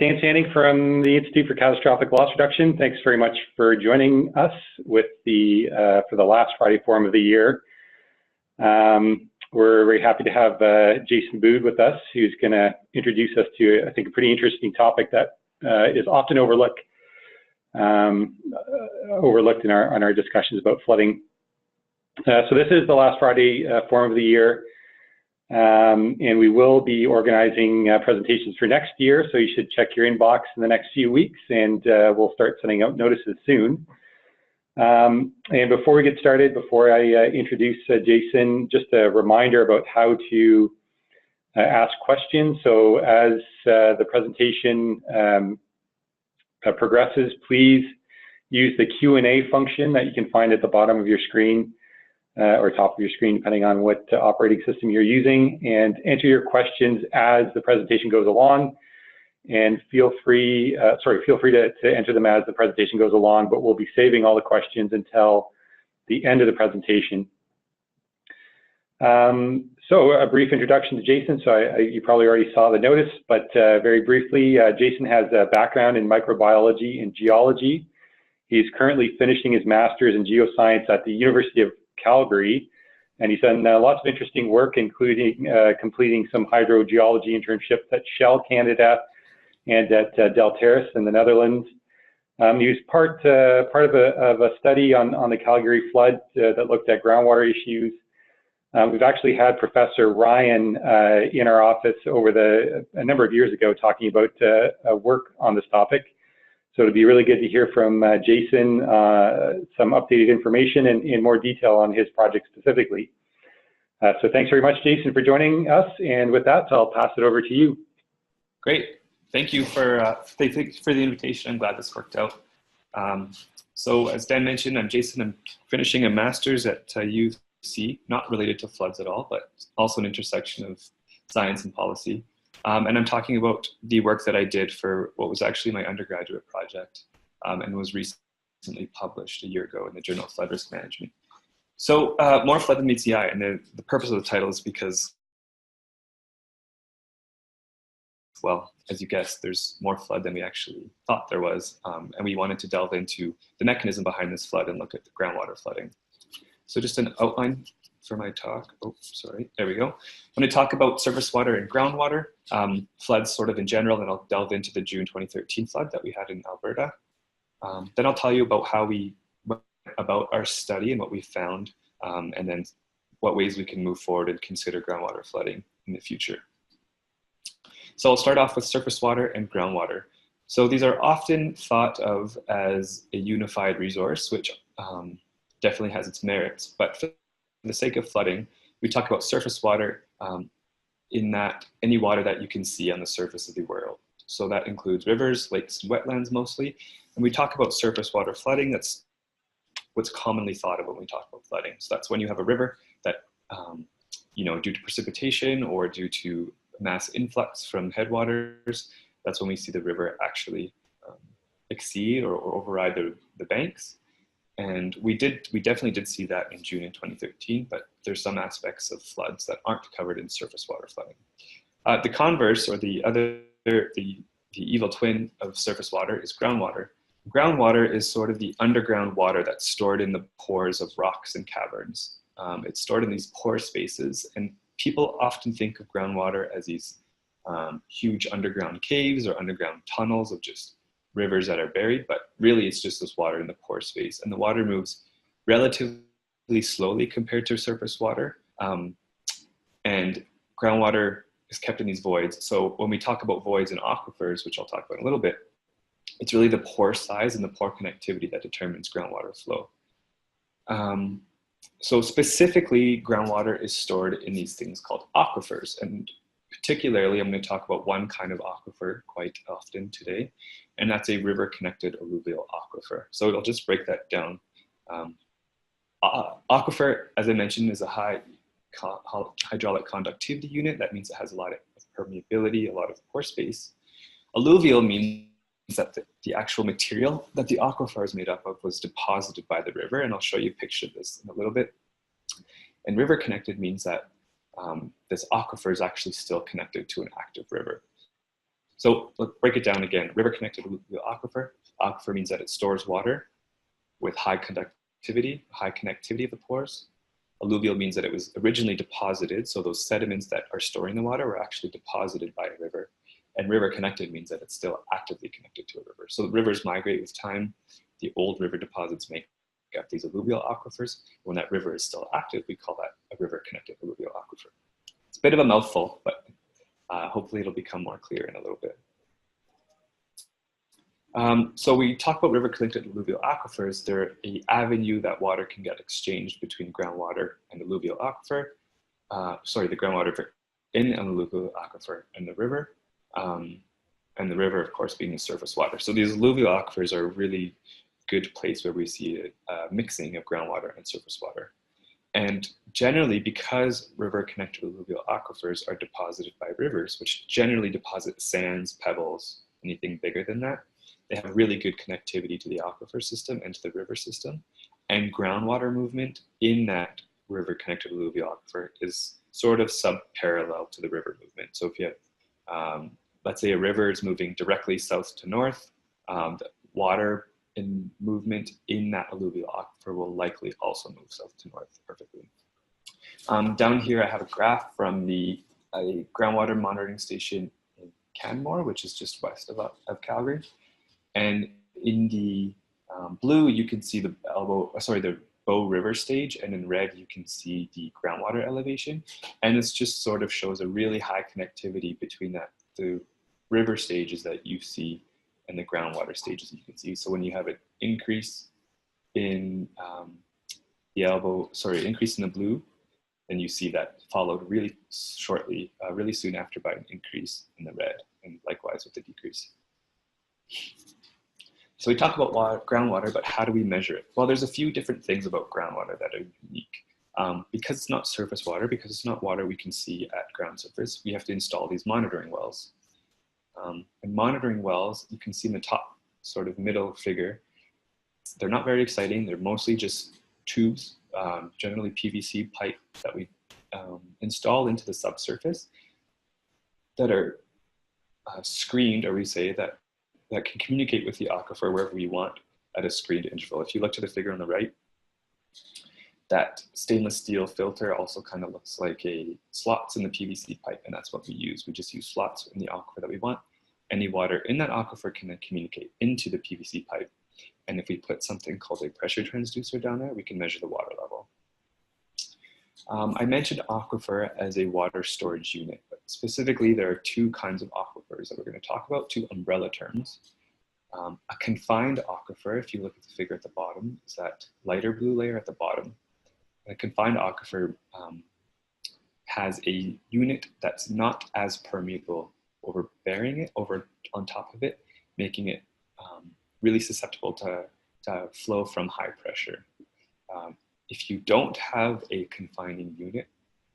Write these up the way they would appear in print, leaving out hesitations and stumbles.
Dan Channing from the Institute for Catastrophic Loss Reduction. Thanks very much for joining us with for the last Friday Forum of the year. We're very happy to have Jason Abboud with us, who's going to introduce us to, I think, a pretty interesting topic that is often overlooked in our discussions about flooding. So this is the last Friday Forum of the year. And we will be organizing presentations for next year, so you should check your inbox in the next few weeks, and we'll start sending out notices soon. And before we get started, before I introduce Jason, just a reminder about how to ask questions. So as the presentation progresses, please use the Q&A function that you can find at the bottom of your screen. Or top of your screen, depending on what operating system you're using, and enter your questions as the presentation goes along. And feel free to enter them as the presentation goes along, but we'll be saving all the questions until the end of the presentation. So a brief introduction to Jason. So you probably already saw the notice, but very briefly, Jason has a background in microbiology and geology. He's currently finishing his master's in geoscience at the University of Calgary, and he's done lots of interesting work, including completing some hydrogeology internships at Shell Canada and at Deltaris in the Netherlands. He was part of a study on the Calgary flood that looked at groundwater issues. We've actually had Professor Ryan in our office a number of years ago talking about work on this topic. So it'd be really good to hear from Jason some updated information and in more detail on his project specifically. So thanks very much, Jason, for joining us. And with that, I'll pass it over to you. Great. Thank you for the invitation. I'm glad this worked out. So as Dan mentioned, I'm Jason. I'm finishing a master's at UC, not related to floods at all, but also an intersection of science and policy. And I'm talking about the work that I did for what was actually my undergraduate project and was recently published a year ago in the Journal of Flood Risk Management. So more flood than meets the eye, and the purpose of the title is because, well, as you guessed, there's more flood than we actually thought there was, and we wanted to delve into the mechanism behind this flood and look at the groundwater flooding. So just an outline for my talk. Oh, sorry, there we go. I'm going to talk about surface water and groundwater, floods sort of in general, and I'll delve into the June 2013 flood that we had in Alberta. Then I'll tell you about how we went about our study and what we found, and then what ways we can move forward and consider groundwater flooding in the future. So I'll start off with surface water and groundwater. So these are often thought of as a unified resource, which definitely has its merits, but for the sake of flooding, we talk about surface water in that any water that you can see on the surface of the world. So that includes rivers, lakes, and wetlands mostly. And we talk about surface water flooding. That's what's commonly thought of when we talk about flooding. So that's when you have a river that, due to precipitation or due to mass influx from headwaters, that's when we see the river actually exceed or override the banks. And we definitely did see that in June in 2013, but there's some aspects of floods that aren't covered in surface water flooding. The converse, or the evil twin of surface water, is groundwater. Groundwater is sort of the underground water that's stored in the pores of rocks and caverns. It's stored in these pore spaces, and people often think of groundwater as these huge underground caves or underground tunnels of just rivers that are buried, but really it's just this water in the pore space, and the water moves relatively slowly compared to surface water, and groundwater is kept in these voids. So when we talk about voids and aquifers, which I'll talk about in a little bit, it's really the pore size and the pore connectivity that determines groundwater flow. So specifically, groundwater is stored in these things called aquifers, and particularly, I'm going to talk about one kind of aquifer quite often today, and that's a river-connected alluvial aquifer. So I'll just break that down. Aquifer, as I mentioned, is a high hydraulic conductivity unit. That means it has a lot of permeability, a lot of pore space. Alluvial means that the actual material that the aquifer is made up of was deposited by the river, and I'll show you a picture of this in a little bit. And river-connected means that this aquifer is actually still connected to an active river. So let's break it down again. River connected alluvial aquifer. Aquifer means that it stores water with high conductivity, high connectivity of the pores. Alluvial means that it was originally deposited, so those sediments that are storing the water were actually deposited by a river. And river connected means that it's still actively connected to a river. So rivers migrate with time. The old river deposits make up these alluvial aquifers. When that river is still active, we call that a river connected alluvial aquifer. It's a bit of a mouthful, but hopefully it'll become more clear in a little bit. So we talk about river connected alluvial aquifers. They're an avenue that water can get exchanged between groundwater and alluvial aquifer. The groundwater in an alluvial aquifer and the river. And the river, of course, being the surface water. So these alluvial aquifers are a really good place where we see a mixing of groundwater and surface water. And generally, because river connected alluvial aquifers are deposited by rivers, which generally deposit sands, pebbles, anything bigger than that, they have really good connectivity to the aquifer system and to the river system. And groundwater movement in that river connected alluvial aquifer is sort of sub-parallel to the river movement. So if you have, let's say a river is moving directly south to north, the water in movement in that alluvial aquifer will likely also move south to north perfectly. Down here I have a graph from a groundwater monitoring station in Canmore, which is just west of Calgary. And in the blue, you can see the Bow River stage, and in red, you can see the groundwater elevation. And this just sort of shows a really high connectivity between the river stages that you see and the groundwater stages you can see. So when you have an increase in increase in the blue, then you see that followed really shortly, really soon after by an increase in the red, and likewise with the decrease. So we talk about groundwater, but how do we measure it? Well, there's a few different things about groundwater that are unique. Because it's not surface water, because it's not water we can see at ground surface, we have to install these monitoring wells. And monitoring wells, you can see in the top sort of middle figure, they're not very exciting. They're mostly just tubes, generally PVC pipe that we install into the subsurface that are screened, or we say that can communicate with the aquifer wherever we want at a screened interval. If you look to the figure on the right, that stainless steel filter also kind of looks like slots in the PVC pipe, and that's what we use. We just use slots in the aquifer that we want. Any water in that aquifer can then communicate into the PVC pipe. And if we put something called a pressure transducer down there, we can measure the water level. I mentioned aquifer as a water storage unit, but specifically there are two kinds of aquifers that we're going to talk about, two umbrella terms. A confined aquifer, if you look at the figure at the bottom, is that lighter blue layer at the bottom. A confined aquifer has a unit that's not as permeable over on top of it, making it really susceptible to flow from high pressure. If you don't have a confining unit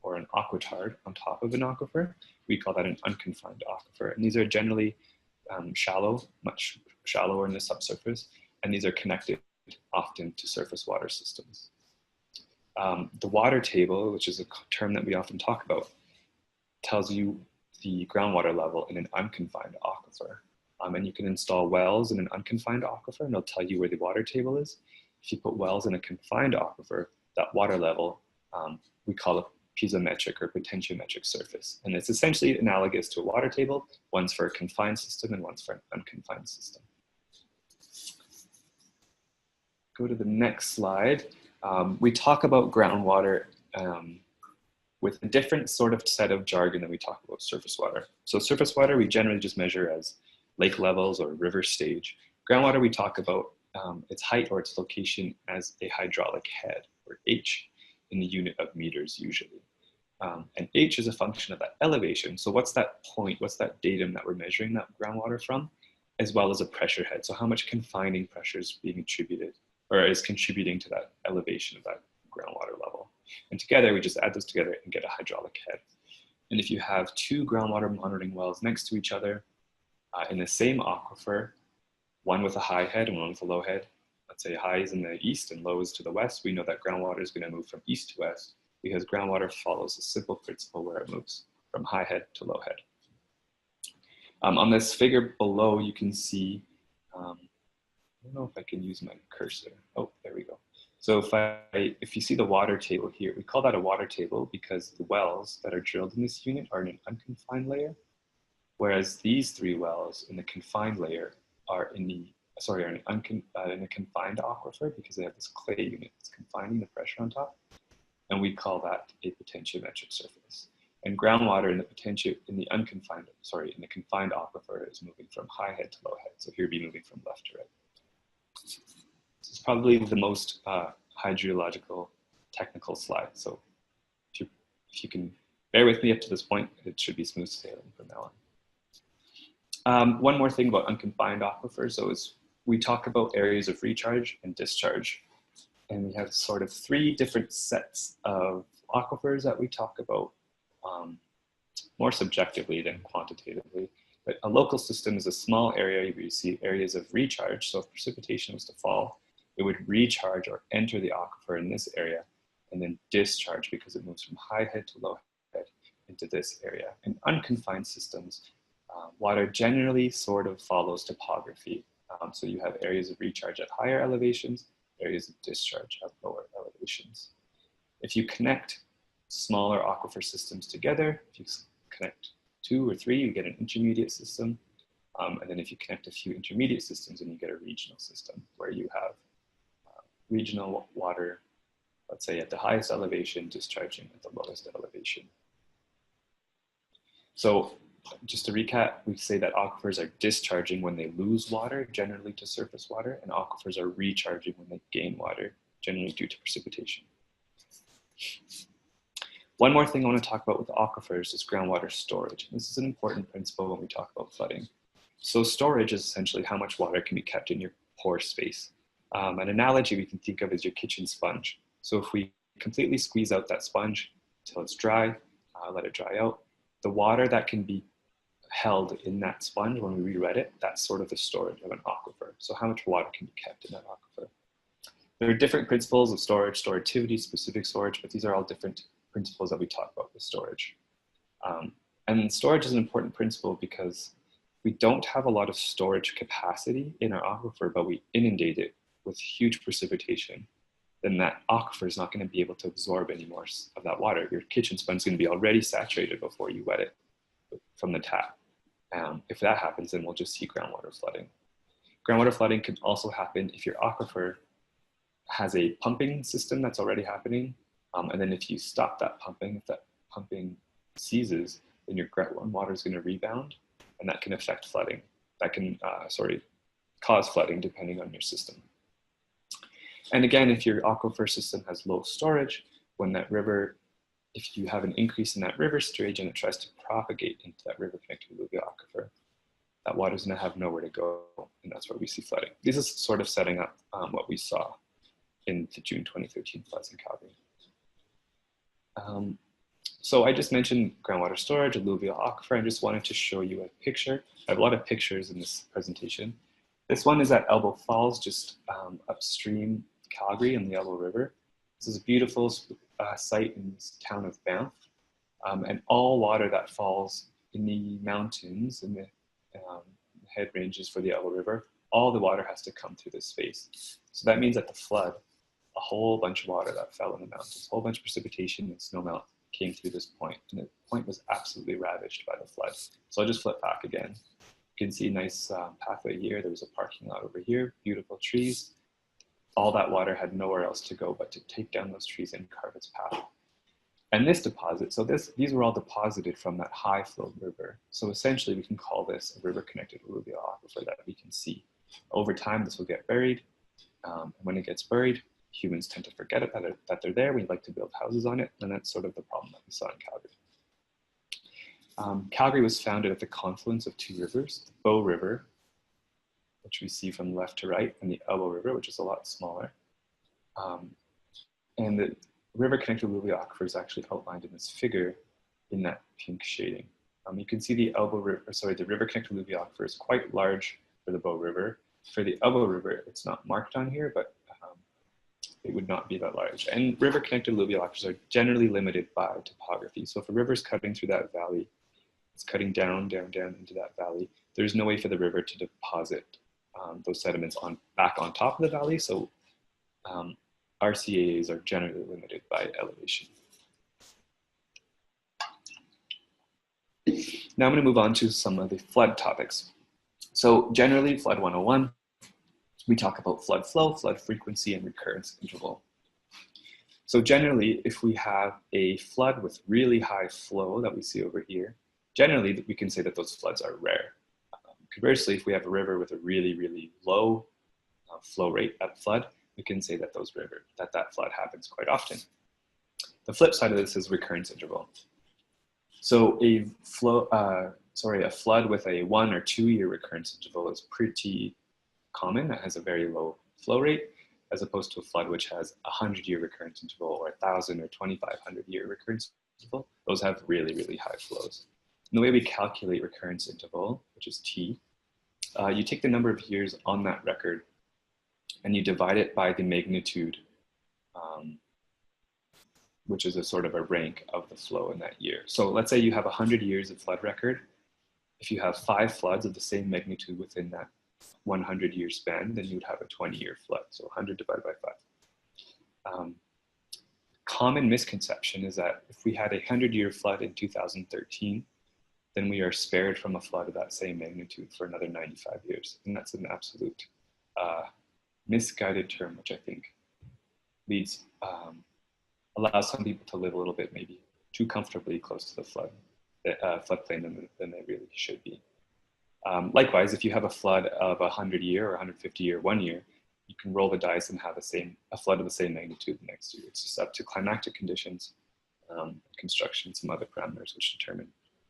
or an aquitard on top of an aquifer, we call that an unconfined aquifer. And these are generally shallow, much shallower in the subsurface, and these are connected often to surface water systems. The water table, which is a term that we often talk about, tells you the groundwater level in an unconfined aquifer. And you can install wells in an unconfined aquifer, and it'll tell you where the water table is. If you put wells in a confined aquifer, that water level, we call a piezometric or potentiometric surface. And it's essentially analogous to a water table. One's for a confined system and one's for an unconfined system. Go to the next slide. We talk about groundwater with a different sort of set of jargon than we talk about surface water. So surface water, we generally just measure as lake levels or river stage. Groundwater, we talk about its height or its location as a hydraulic head, or H, in the unit of meters usually. And H is a function of that elevation. So what's that point, what's that datum that we're measuring that groundwater from, as well as a pressure head. So how much confining pressure is being attributed, or is contributing to that elevation of that groundwater level. And together, we just add those together and get a hydraulic head. And if you have two groundwater monitoring wells next to each other in the same aquifer, one with a high head and one with a low head, let's say high is in the east and low is to the west, we know that groundwater is going to move from east to west because groundwater follows a simple principle where it moves from high head to low head. On this figure below, you can see, I don't know if I can use my cursor. Oh, there we go. So if you see the water table here, we call that a water table because the wells that are drilled in this unit are in an unconfined layer, whereas these 3 wells in the confined layer are in the, in a confined aquifer because they have this clay unit that's confining the pressure on top, and we call that a potentiometric surface. And groundwater in the confined aquifer is moving from high head to low head. So here be moving from left to right. This is probably the most hydrological technical slide. So if you can bear with me up to this point, it should be smooth sailing from now on. One more thing about unconfined aquifers, so is we talk about areas of recharge and discharge. And we have sort of 3 different sets of aquifers that we talk about more subjectively than quantitatively. But a local system is a small area where you see areas of recharge. So if precipitation was to fall, it would recharge or enter the aquifer in this area and then discharge because it moves from high head to low head into this area. In unconfined systems, water generally sort of follows topography. So you have areas of recharge at higher elevations, areas of discharge at lower elevations. If you connect smaller aquifer systems together, if you connect 2 or 3, you get an intermediate system. And then if you connect a few intermediate systems, then you get a regional system where you have regional water, let's say at the highest elevation, discharging at the lowest elevation. So just to recap, we say that aquifers are discharging when they lose water, generally to surface water, and aquifers are recharging when they gain water, generally due to precipitation. One more thing I want to talk about with aquifers is groundwater storage. This is an important principle when we talk about flooding. So storage is essentially how much water can be kept in your pore space. An analogy we can think of is your kitchen sponge. So if we completely squeeze out that sponge until it's dry, let it dry out, the water that can be held in that sponge when we re-wet it, that's sort of the storage of an aquifer. So how much water can be kept in that aquifer? There are different principles of storage, storativity, specific storage, but these are all different principles that we talk about with storage. And storage is an important principle because we don't have a lot of storage capacity in our aquifer, but we inundate it with huge precipitation. Then that aquifer is not going to be able to absorb any more of that water. Your kitchen sponge is going to be already saturated before you wet it from the tap. If that happens, then we'll just see groundwater flooding. Groundwater flooding can also happen if your aquifer has a pumping system that's already happening. And then if you stop that pumping, if that pumping ceases, then your groundwater is going to rebound, and that can affect flooding. That can, cause flooding depending on your system. And again, if your aquifer system has low storage, when that river, if you have an increase in that river stage and it tries to propagate into that river connected alluvial aquifer, that water is going to have nowhere to go, and that's where we see flooding. This is sort of setting up what we saw in the June 2013 floods in Calgary. So I just mentioned groundwater storage, alluvial aquifer. I just wanted to show you a picture. I have a lot of pictures in this presentation. This one is at Elbow Falls, just upstream Calgary in the Elbow River. This is a beautiful site in this town of Banff. And all water that falls in the mountains, in the head ranges for the Elbow River, all the water has to come through this space. So that means at the flood, a whole bunch of water that fell in the mountains, a whole bunch of precipitation and snowmelt came through this point, and the point was absolutely ravaged by the flood. So I'll just flip back again. You can see a nice pathway here. There was a parking lot over here, beautiful trees. All that water had nowhere else to go but to take down those trees and carve its path. And this deposit, so these were all deposited from that high flow river. So essentially we can call this a river connected alluvial aquifer that we can see. Over time, this will get buried. And when it gets buried, humans tend to forget that they're there. We like to build houses on it, and that's sort of the problem that we saw in Calgary. Calgary was founded at the confluence of 2 rivers, the Bow River, which we see from left to right, and the Elbow River, which is a lot smaller. And the river connected alluvial aquifer is actually outlined in this figure in that pink shading. You can see the river connected alluvial aquifer is quite large for the Bow River. For the Elbow River, it's not marked on here, but it would not be that large. And river connected alluvial aquifers are generally limited by topography. So if a river is cutting through that valley, It's cutting down into that valley. There's no way for the river to deposit those sediments back on top of the valley. So RCAAs are generally limited by elevation. Now I'm going to move on to some of the flood topics. So generally, Flood 101, we talk about flood flow, flood frequency, and recurrence interval. So generally, if we have a flood with really high flow that we see over here, generally we can say that those floods are rare. Conversely, if we have a river with a really low flow rate at flood, we can say that that flood happens quite often. The flip side of this is recurrence interval. So a flood with a 1 or 2 year recurrence interval is pretty common. That has a very low flow rate, as opposed to a flood which has a 100-year recurrence interval or 1,000 or 2,500-year recurrence interval. Those have really high flows. And the way we calculate recurrence interval, which is T, you take the number of years on that record and you divide it by the magnitude, which is a sort of a rank of the flow in that year. So let's say you have 100 years of flood record. If you have 5 floods of the same magnitude within that 100-year span, then you would have a 20-year flood. So 100 divided by 5. Common misconception is that if we had a 100-year flood in 2013, then we are spared from a flood of that same magnitude for another 95 years. And that's an absolute misguided term, which I think allows some people to live a little bit maybe too comfortably close to the floodplain than they really should be. Likewise, if you have a flood of 100-year or 150-year 1 year, you can roll the dice and have a flood of the same magnitude the next year. It's just up to climatic conditions, construction, some other parameters which determine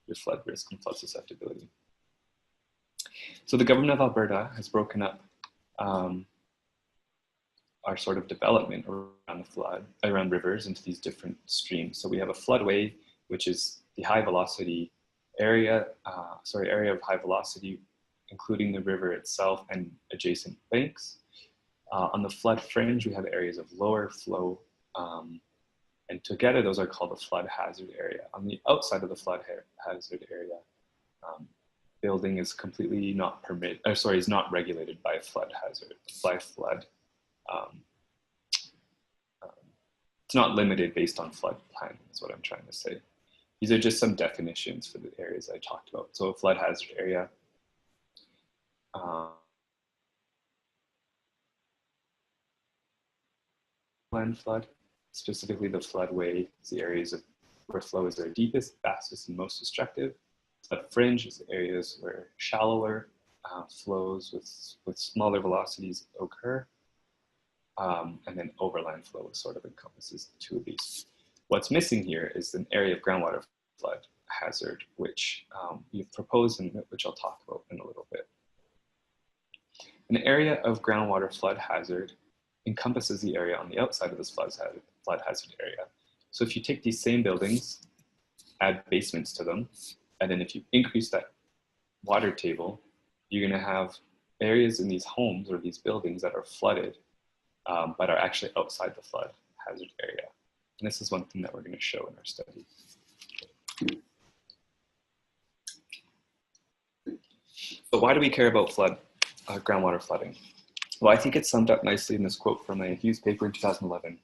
your flood risk and flood susceptibility. So the government of Alberta has broken up our sort of development around rivers into these different streams. So we have a floodway, which is the high velocity area of high velocity, including the river itself and adjacent banks. On the flood fringe, we have areas of lower flow, and together those are called the flood hazard area. On the outside of the flood hazard area, building is completely not is not regulated by flood hazard, by flood. It's not limited based on flood plan, is what I'm trying to say. These are just some definitions for the areas I talked about. So a flood hazard area, land flood, specifically the floodway is the areas where flow is their deepest, fastest, and most destructive. Flood fringe is the areas where shallower flows with smaller velocities occur. And then overland flow sort of encompasses the two of these. What's missing here is an area of groundwater flood hazard, which we've proposed and which I'll talk about in a little bit. An area of groundwater flood hazard encompasses the area on the outside of this flood hazard area. So if you take these same buildings, add basements to them, and then if you increase that water table, you're going to have areas in these homes or these buildings that are flooded, but are actually outside the flood hazard area. And this is one thing that we're going to show in our study. But why do we care about groundwater flooding? Well, I think it's summed up nicely in this quote from a Hughes paper in 2011.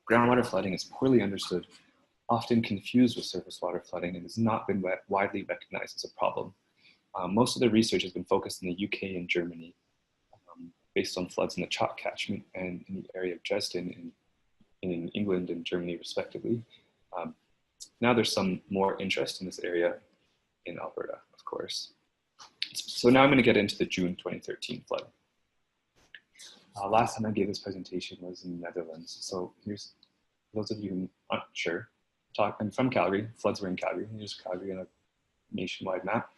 Groundwater flooding is poorly understood, often confused with surface water flooding, and has not been widely recognized as a problem. Most of the research has been focused in the UK and Germany, based on floods in the chalk catchment and in the area of Dresden in England and Germany, respectively. Now there's some more interest in this area in Alberta, of course. So now I'm going to get into the June 2013 flood. Last time I gave this presentation was in the Netherlands. So here's, for those of you who aren't sure, I'm from Calgary. Floods were in Calgary. Here's Calgary on a nationwide map.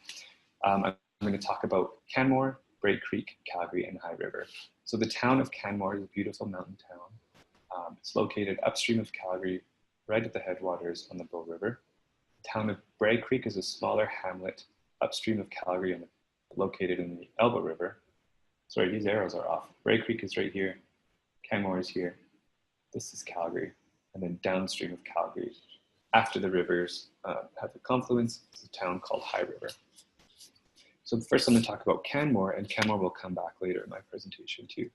I'm going to talk about Canmore, Bray Creek, Calgary, and High River. So the town of Canmore is a beautiful mountain town. It's located upstream of Calgary, right at the headwaters on the Bow River. The town of Bray Creek is a smaller hamlet upstream of Calgary and located in the Elbow River. Sorry, these arrows are off. Bray Creek is right here. Canmore is here. This is Calgary. And then downstream of Calgary, after the rivers have the confluence, is a town called High River. So first I'm going to talk about Canmore, and Canmore will come back later in my presentation too.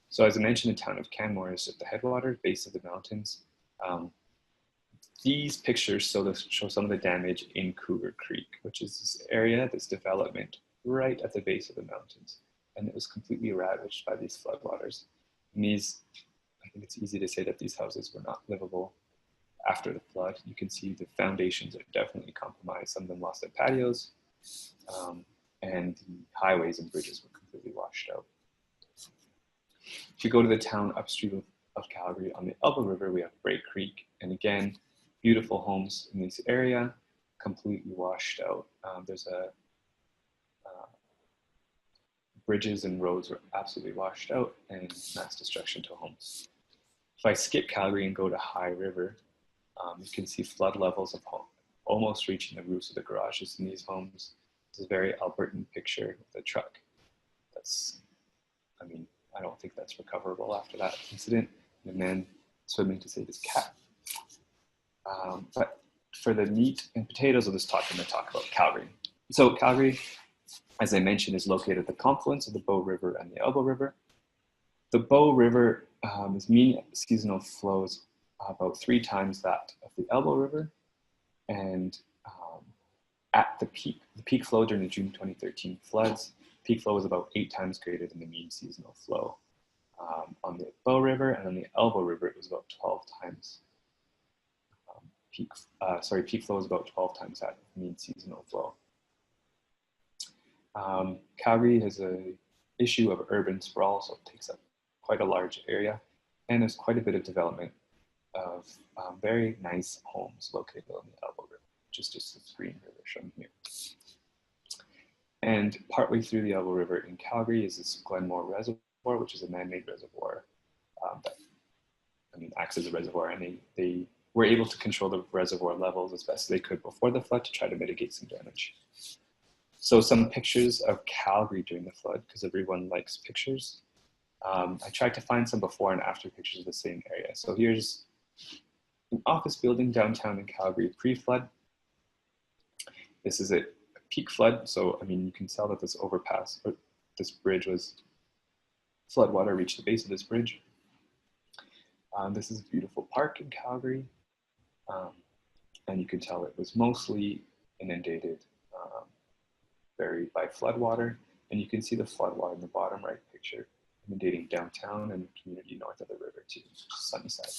So as I mentioned, the town of Canmore is at the headwater, base of the mountains. These pictures show some of the damage in Cougar Creek, which is this area, this development right at the base of the mountains. And it was completely ravaged by these floodwaters. And these, I think it's easy to say that these houses were not livable after the flood. You can see the foundations are definitely compromised. Some of them lost their patios, and the highways and bridges were completely washed out. If you go to the town upstream of Calgary on the Elbow River, we have Bray Creek. And again, beautiful homes in this area, completely washed out. There's bridges and roads were absolutely washed out, and mass destruction to homes. If I skip Calgary and go to High River, you can see flood levels of home almost reaching the roofs of the garages in these homes. This is a very Albertan picture with a truck. I don't think that's recoverable after that incident. The man swimming to save his cat. But for the meat and potatoes of this talk, I'm going to talk about Calgary. So Calgary, as I mentioned, is located at the confluence of the Bow River and the Elbow River. The Bow River is mean seasonal flows about 3 times that of the Elbow River. And at the peak flow during the June 2013 floods, peak flow was about 8 times greater than the mean seasonal flow. On the Bow River and on the Elbow River, it was about 12 times. Peak flow was about 12 times that mean seasonal flow. Calgary has an issue of urban sprawl, so it takes up quite a large area, and there's quite a bit of development of very nice homes located on the Elbow River, which is just this green river shown here. And partway through the Elbow River in Calgary is this Glenmore Reservoir, which is a man-made reservoir that acts as a reservoir, and they were able to control the reservoir levels as best as they could before the flood to try to mitigate some damage. So some pictures of Calgary during the flood, because everyone likes pictures. I tried to find some before and after pictures of the same area. So here's an office building downtown in Calgary pre-flood. This is a peak flood. So, you can tell that this overpass, or this bridge was, floodwater reached the base of this bridge. This is a beautiful park in Calgary. And you can tell it was mostly inundated, buried by floodwater. And you can see the floodwater in the bottom right picture, inundating downtown and the community north of the river too, Sunnyside.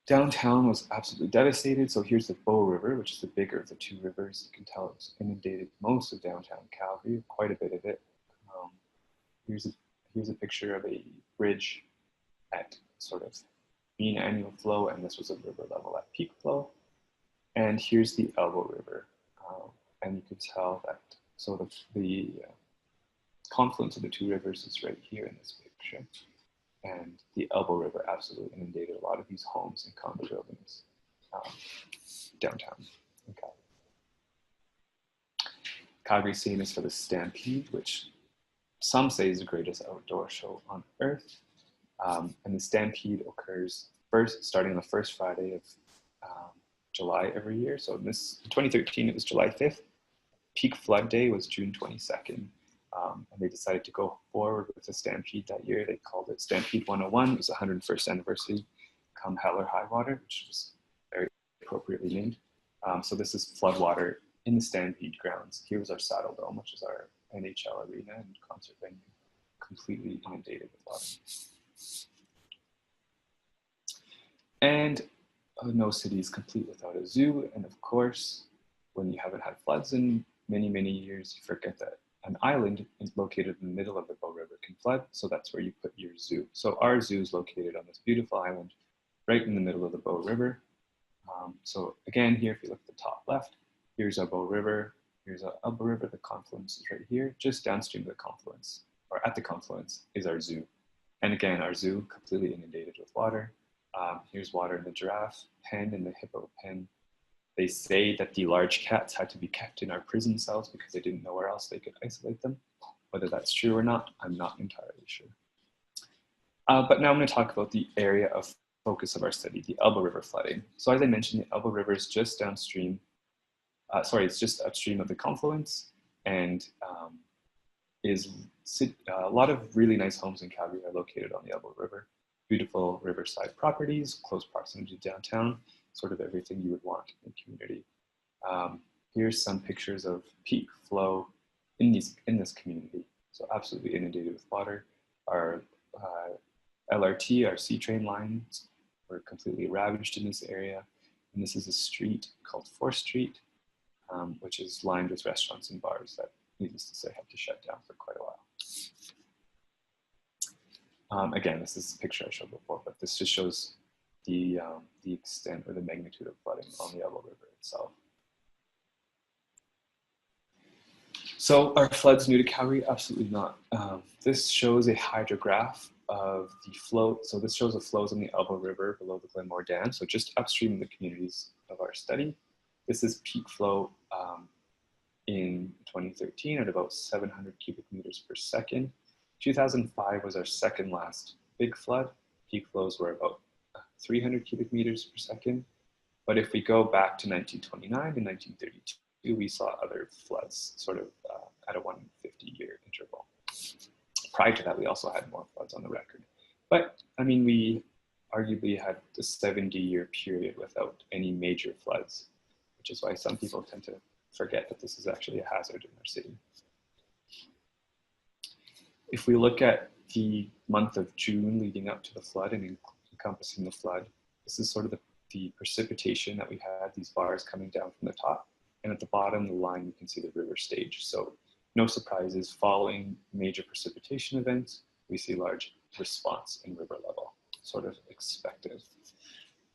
Downtown was absolutely devastated. So here's the Bow River, which is the bigger of the 2 rivers. You can tell it was inundated most of downtown Calgary, quite a bit of it. Here's a picture of a bridge at sort of mean annual flow, and this was a river level at peak flow. And here's the Elbow River, and you can tell that the confluence of the 2 rivers is right here in this picture. And the Elbow River absolutely inundated a lot of these homes and condo buildings downtown in Calgary. Calgary's famous for the Stampede, which some say is the greatest outdoor show on earth. And the Stampede occurs starting on the first Friday of July every year. So in 2013, it was July 5th. Peak flood day was June 22nd. And they decided to go forward with the Stampede that year. They called it Stampede 101. It was the 101st anniversary, come hell or high water, which was very appropriately named. So this is floodwater in the Stampede grounds. Here was our Saddle Dome, which is our NHL arena and concert venue, completely inundated with water. And no city is complete without a zoo. And of course, when you haven't had floods in many, many years, you forget that an island is located in the middle of the Bow River can flood. So that's where you put your zoo. So our zoo is located on this beautiful island right in the middle of the Bow River. So again, here, if you look at the top left, here's our Bow River. Here's our Elbow River. The confluence is right here. Just downstream of the confluence, or at the confluence, is our zoo. And again, our zoo completely inundated with water. Here's water in the giraffe pen and the hippo pen. They say that the large cats had to be kept in our prison cells because they didn't know where else they could isolate them. Whether that's true or not, I'm not entirely sure. But now I'm going to talk about the area of focus of our study, the Elbow River flooding. So as I mentioned, the Elbow River is just downstream, it's just upstream of the confluence, and a lot of really nice homes in Calgary are located on the Elbow River. Beautiful riverside properties, close proximity to downtown, sort of everything you would want in a community. Here's some pictures of peak flow in this community. So absolutely inundated with water. Our LRT, our C-train lines were completely ravaged in this area. And this is a street called 4th Street, which is lined with restaurants and bars that, needless to say, had to shut down for quite a while. Again, this is a picture I showed before, but this just shows the extent or the magnitude of flooding on the Elbow River itself. So are floods new to Calgary? Absolutely not. This shows a hydrograph of the flow. So this shows the flows on the Elbow River below the Glenmore Dam. So just upstream of the communities of our study. This is peak flow in 2013 at about 700 cubic meters per second. 2005 was our second last big flood. Peak flows were about 300 cubic meters per second. But if we go back to 1929 and 1932, we saw other floods sort of at a 150-year interval. Prior to that, we also had more floods on the record. But I mean, we arguably had a 70-year period without any major floods, which is why some people tend to forget that this is actually a hazard in our city. If we look at the month of June leading up to the flood and encompassing the flood, this is sort of the precipitation that we had, these bars coming down from the top. And at the bottom of the line, you can see the river stage. So no surprises, following major precipitation events, we see large response in river level, sort of expected.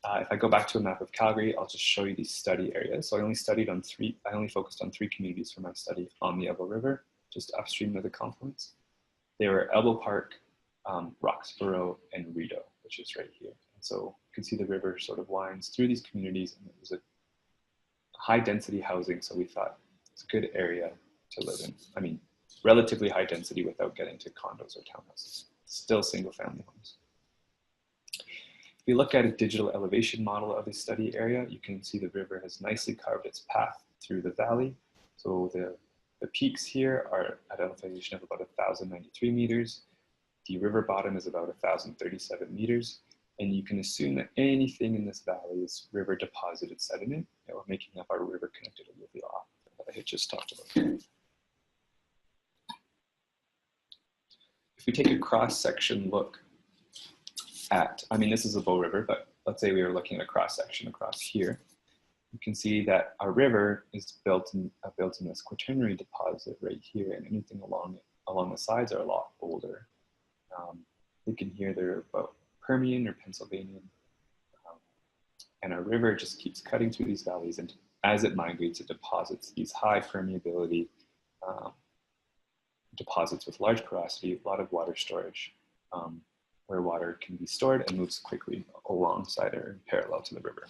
If I go back to a map of Calgary, I'll just show you these study areas. So I only focused on 3 communities for my study on the Elbow River, just upstream of the confluence. They were Elbow Park, Roxborough, and Rideau, which is right here. And so you can see the river sort of winds through these communities, and it was a high density housing, so we thought it's a good area to live in. I mean, relatively high density without getting to condos or townhouses. Still single family homes. If we look at a digital elevation model of the study area, you can see the river has nicely carved its path through the valley. So the peaks here are at an elevation of about 1,093 meters. The river bottom is about 1,037 meters. And you can assume that anything in this valley is river deposited sediment that we're making up our river connected alluvial aquifer that I had just talked about. If we take a cross-section look at, I mean, this is a Bow River, but let's say we were looking at a cross-section across here. You can see that our river is built in this quaternary deposit right here, and anything along the sides are a lot older. You can hear they're about Permian or Pennsylvanian, and our river just keeps cutting through these valleys, and as it migrates, it deposits these high permeability deposits with large porosity, a lot of water storage, where water can be stored and moves quickly alongside or parallel to the river.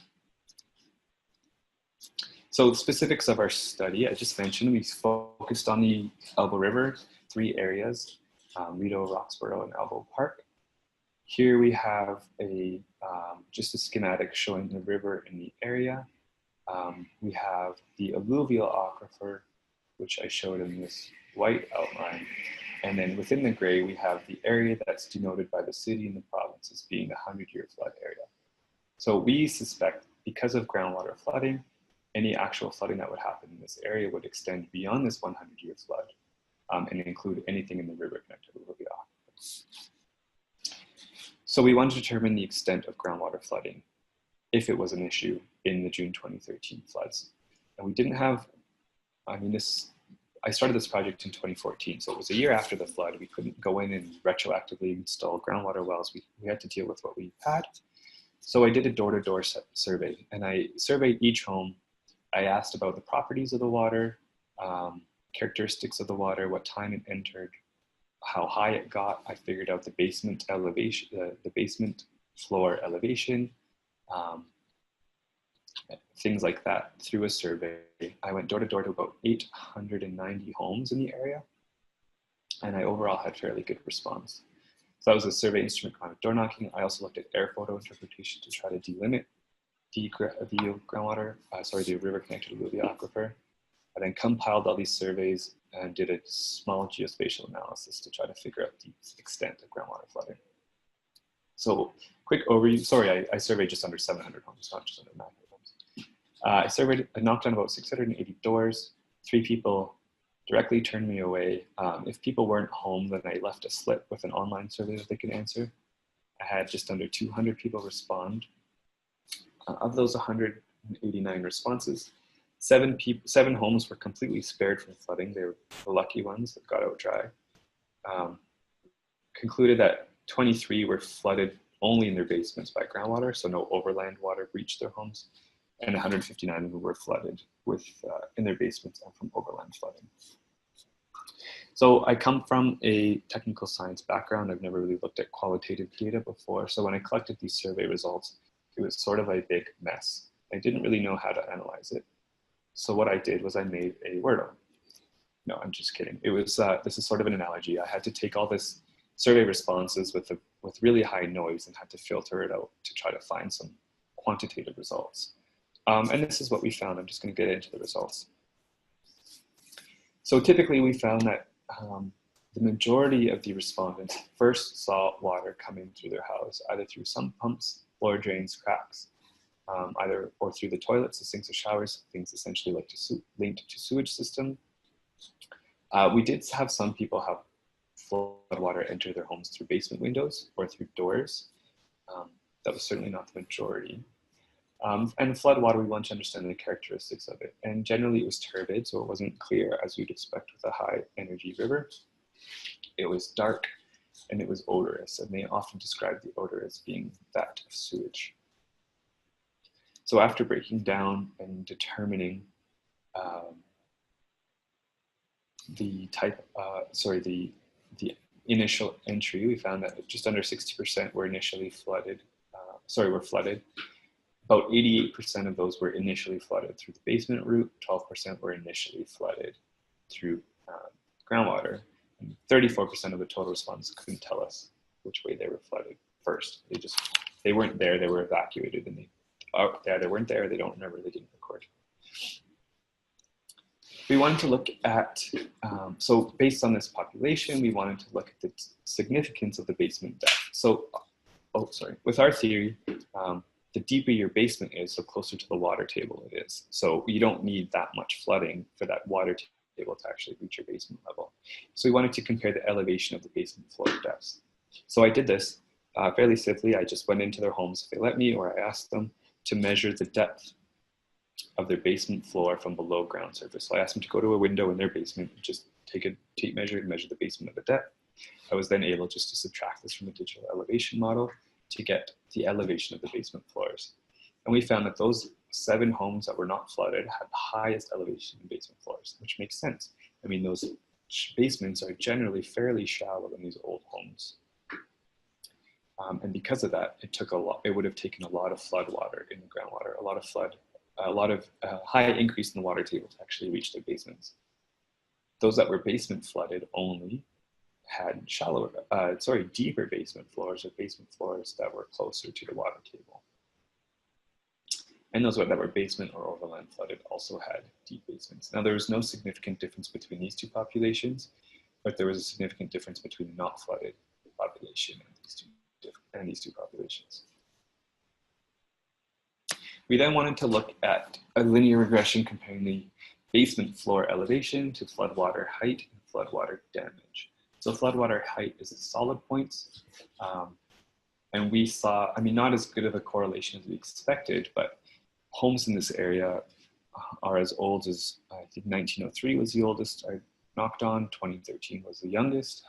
So the specifics of our study, I just mentioned, we focused on the Elbow River, 3 areas, Rideau, Roxborough, and Elbow Park. Here we have just a schematic showing the river in the area. We have the alluvial aquifer, which I showed in this white outline. And then within the gray, we have the area that's denoted by the city and the province as being the 100-year flood area. So we suspect, because of groundwater flooding, any actual flooding that would happen in this area would extend beyond this 100-year flood and include anything in the river connected alluvial aquifer. So we wanted to determine the extent of groundwater flooding if it was an issue in the June 2013 floods. And we didn't have, I started this project in 2014, so it was a year after the flood. We couldn't go in and retroactively install groundwater wells. We had to deal with what we had. So I did a door-to-door survey, and I surveyed each home. I asked about the properties of the water, characteristics of the water, what time it entered, how high it got. I figured out the basement elevation, the basement floor elevation, things like that through a survey. I went door to door to about 890 homes in the area, and I overall had fairly good response. So that was a survey instrument climate door knocking. I also looked at air photo interpretation to try to delimit the groundwater, the river connected alluvial aquifer. I then compiled all these surveys and did a small geospatial analysis to try to figure out the extent of groundwater flooding. So quick overview, sorry, I surveyed just under 700 homes, not just under 900 homes. I knocked on about 680 doors. 3 people directly turned me away. If people weren't home, then I left a slip with an online survey that they could answer. I had just under 200 people respond. Of those 189 responses, 7 homes were completely spared from flooding. They were the lucky ones that got out dry. Concluded that 23 were flooded only in their basements by groundwater, so no overland water breached their homes, and 159 were flooded in their basements and from overland flooding. So I come from a technical science background. I've never really looked at qualitative data before. So when I collected these survey results, it was sort of a big mess. I didn't really know how to analyze it. So what I did was I made a Wordle. No, I'm just kidding. It was, this is sort of an analogy. I had to take all this survey responses with really high noise and had to filter it out to try to find some quantitative results. And this is what we found. I'm just going to get into the results. So typically we found that the majority of the respondents first saw water coming through their house, either through sump pumps, floor drains, cracks, or through the toilets, the sinks or showers, things essentially like linked to sewage system. We did have some people have floodwater enter their homes through basement windows or through doors. That was certainly not the majority. And floodwater, we want to understand the characteristics of it. And generally it was turbid, so it wasn't clear as you'd expect with a high energy river. It was dark and it was odorous, and they often describe the odor as being that of sewage. So after breaking down and determining the initial entry, we found that just under 60% were initially flooded, were flooded. About 88% of those were initially flooded through the basement route, 12% were initially flooded through groundwater, and 34% of the total respondents couldn't tell us which way they were flooded first. They weren't there, they were evacuated, and they weren't there, they don't remember, they didn't record. We wanted to look at, so based on this population, we wanted to look at the significance of the basement depth. So, with our theory, the deeper your basement is, the closer to the water table it is. So you don't need that much flooding for that water table to actually reach your basement level. So we wanted to compare the elevation of the basement floor depths. So I did this fairly simply. I just went into their homes if they let me, or I asked them to measure the depth of their basement floor from below ground surface. So I asked them to go to a window in their basement and just take a tape measure and measure the basement of the depth. I was then able just to subtract this from a digital elevation model to get the elevation of the basement floors. And we found that those 7 homes that were not flooded had the highest elevation in basement floors, which makes sense. I mean, those basements are generally fairly shallow in these old homes. And because of that, it would have taken a lot of flood water in the groundwater, a lot of high increase in the water table to actually reach their basements. Those that were basement flooded only had deeper basement floors, or basement floors that were closer to the water table. And those that were basement or overland flooded also had deep basements. Now, there was no significant difference between these 2 populations, but there was a significant difference between the not flooded population and these two populations. We then wanted to look at a linear regression comparing the basement floor elevation to floodwater height and floodwater damage. So floodwater height is at solid points. And we saw, I mean, not as good of a correlation as we expected, but homes in this area are as old as, I think 1903 was the oldest I knocked on, 2013 was the youngest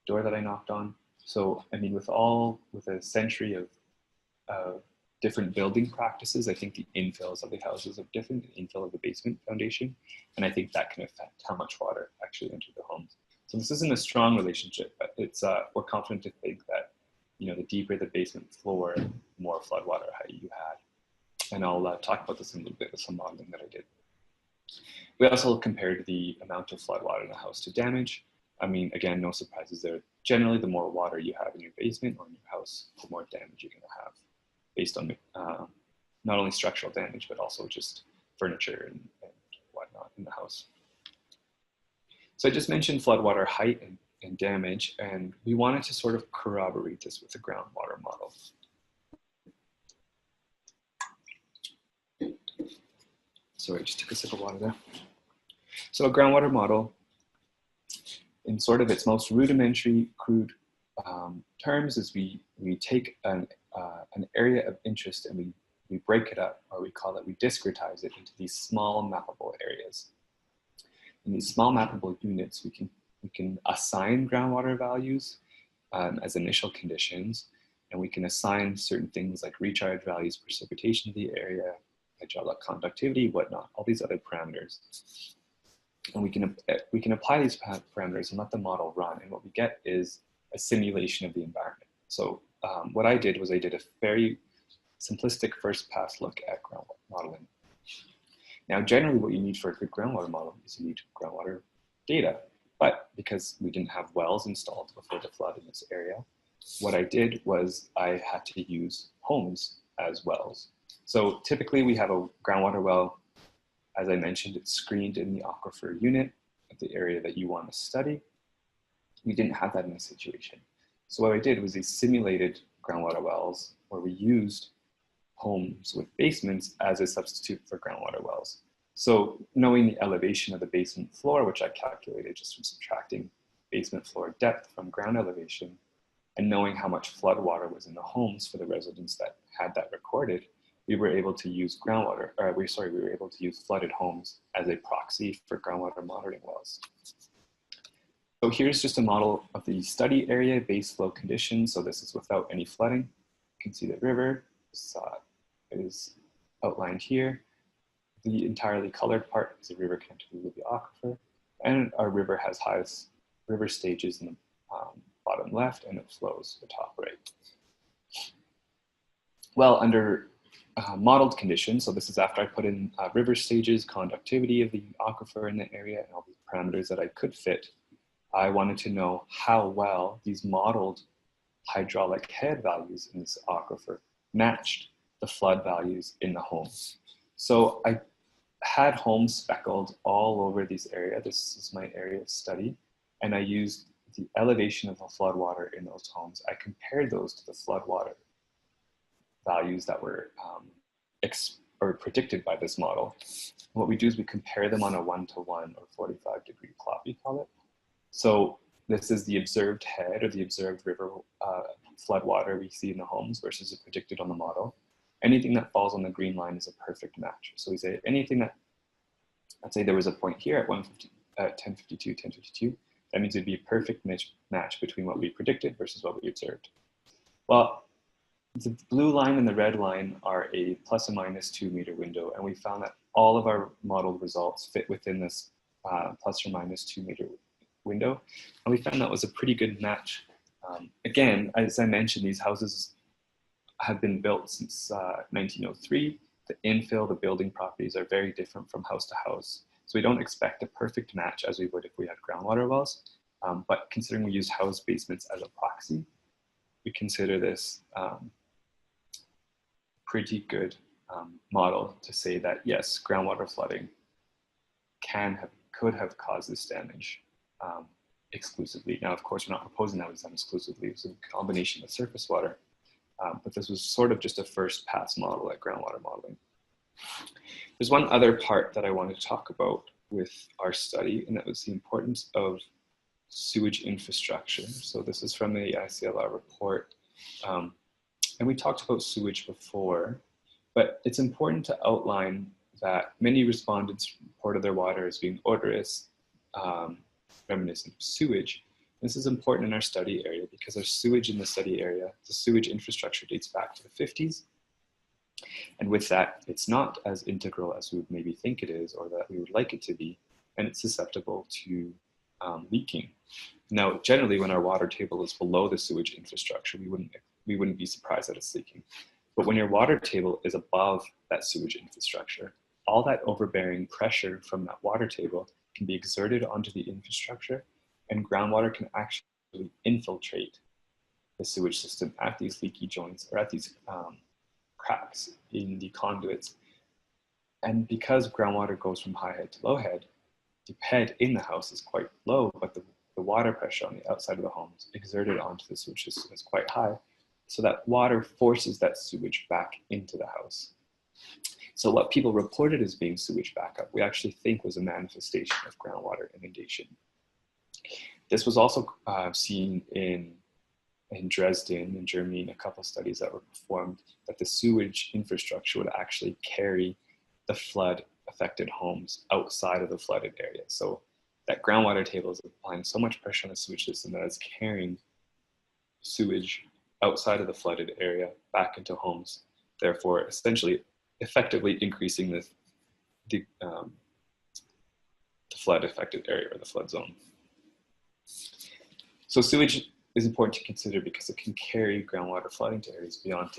door that I knocked on. So, I mean, with a century of different building practices, I think the infills of the houses are different, the infill of the basement foundation, and I think that can affect how much water actually entered the homes. So this isn't a strong relationship, but it's we're confident to think that, you know, the deeper the basement floor, the more floodwater height you had. And I'll talk about this in a little bit with some modeling that I did. We also compared the amount of floodwater in the house to damage. I mean, again, no surprises there. generally the more water you have in your basement or in your house, the more damage you're going to have based on not only structural damage, but also just furniture and whatnot in the house. So I just mentioned floodwater height and damage, and we wanted to sort of corroborate this with a groundwater model. Sorry, I just took a sip of water there. So a groundwater model, in sort of its most rudimentary, crude terms, is we take an area of interest and we break it up, or we discretize it into these small mappable areas. In these small mappable units, we can assign groundwater values as initial conditions, and we can assign certain things like recharge values, precipitation of the area, hydraulic conductivity, whatnot, all these other parameters. And we can apply these parameters and let the model run, and what we get is a simulation of the environment. So what I did was I did a very simplistic first pass look at groundwater modeling. Now, generally what you need for a good groundwater model is you need groundwater data, but because we didn't have wells installed before the flood in this area, what I did was I had to use homes as wells. So typically we have a groundwater well. As I mentioned, it's screened in the aquifer unit of the area that you want to study. We didn't have that in this situation. So what I did was these simulated groundwater wells where we used homes with basements as a substitute for groundwater wells. So knowing the elevation of the basement floor, which I calculated just from subtracting basement floor depth from ground elevation, and knowing how much flood water was in the homes for the residents that had that recorded, we were able to use we were able to use flooded homes as a proxy for groundwater monitoring wells. So here's just a model of the study area base flow conditions. So this is without any flooding. You can see the river is outlined here. The entirely colored part is a river connected to the aquifer, and our river has highest river stages in the bottom left, and it flows the top right. Well, under modeled conditions, so this is after I put in river stages, conductivity of the aquifer in the area, and all the parameters that I could fit, I wanted to know how well these modeled hydraulic head values in this aquifer matched the flood values in the homes. So I had homes speckled all over this area. This is my area of study. And I used the elevation of the flood water in those homes. I compared those to the flood water values that were predicted by this model. What we do is we compare them on a 1-to-1 or 45-degree plot, we call it. So this is the observed head or the observed river flood water we see in the homes versus the predicted on the model. Anything that falls on the green line is a perfect match. So we say anything that, let's say there was a point here at 1052, that means it'd be a perfect match between what we predicted versus what we observed. Well, the blue line and the red line are a plus or minus 2 meter window, and we found that all of our model results fit within this plus or minus 2 meter window, and we found that was a pretty good match. Again, as I mentioned, these houses have been built since 1903. The infill, the building properties are very different from house to house. So we don't expect a perfect match as we would if we had groundwater wells. But considering we use house basements as a proxy, we consider this pretty good model to say that yes, groundwater flooding could have caused this damage exclusively. Now, of course, we're not proposing that was done exclusively. It's a combination of surface water. But this was sort of just a first pass model at groundwater modeling. There's one other part that I wanted to talk about with our study, and that was the importance of sewage infrastructure. So this is from the ICLR report. And we talked about sewage before, but it's important to outline that many respondents reported their water as being odorous, reminiscent of sewage. This is important in our study area because our sewage in the study area, the sewage infrastructure dates back to the 50s. And with that, it's not as integral as we would maybe think it is or that we would like it to be, and it's susceptible to leaking. Now, generally, when our water table is below the sewage infrastructure, we wouldn't be surprised that it's leaking. But when your water table is above that sewage infrastructure, all that overbearing pressure from that water table can be exerted onto the infrastructure, and groundwater can actually infiltrate the sewage system at these leaky joints or at these cracks in the conduits. And because groundwater goes from high head to low head, the head in the house is quite low, but the water pressure on the outside of the homes exerted onto the sewage system is quite high. So that water forces that sewage back into the house. So what people reported as being sewage backup, we actually think was a manifestation of groundwater inundation. This was also seen in Dresden, in Germany, in a couple of studies that were performed, that the sewage infrastructure would actually carry the flood affected homes outside of the flooded area. So that groundwater table is applying so much pressure on the sewage system that it's carrying sewage outside of the flooded area back into homes, therefore essentially effectively increasing the flood affected area or the flood zone. So sewage is important to consider because it can carry groundwater flooding to areas beyond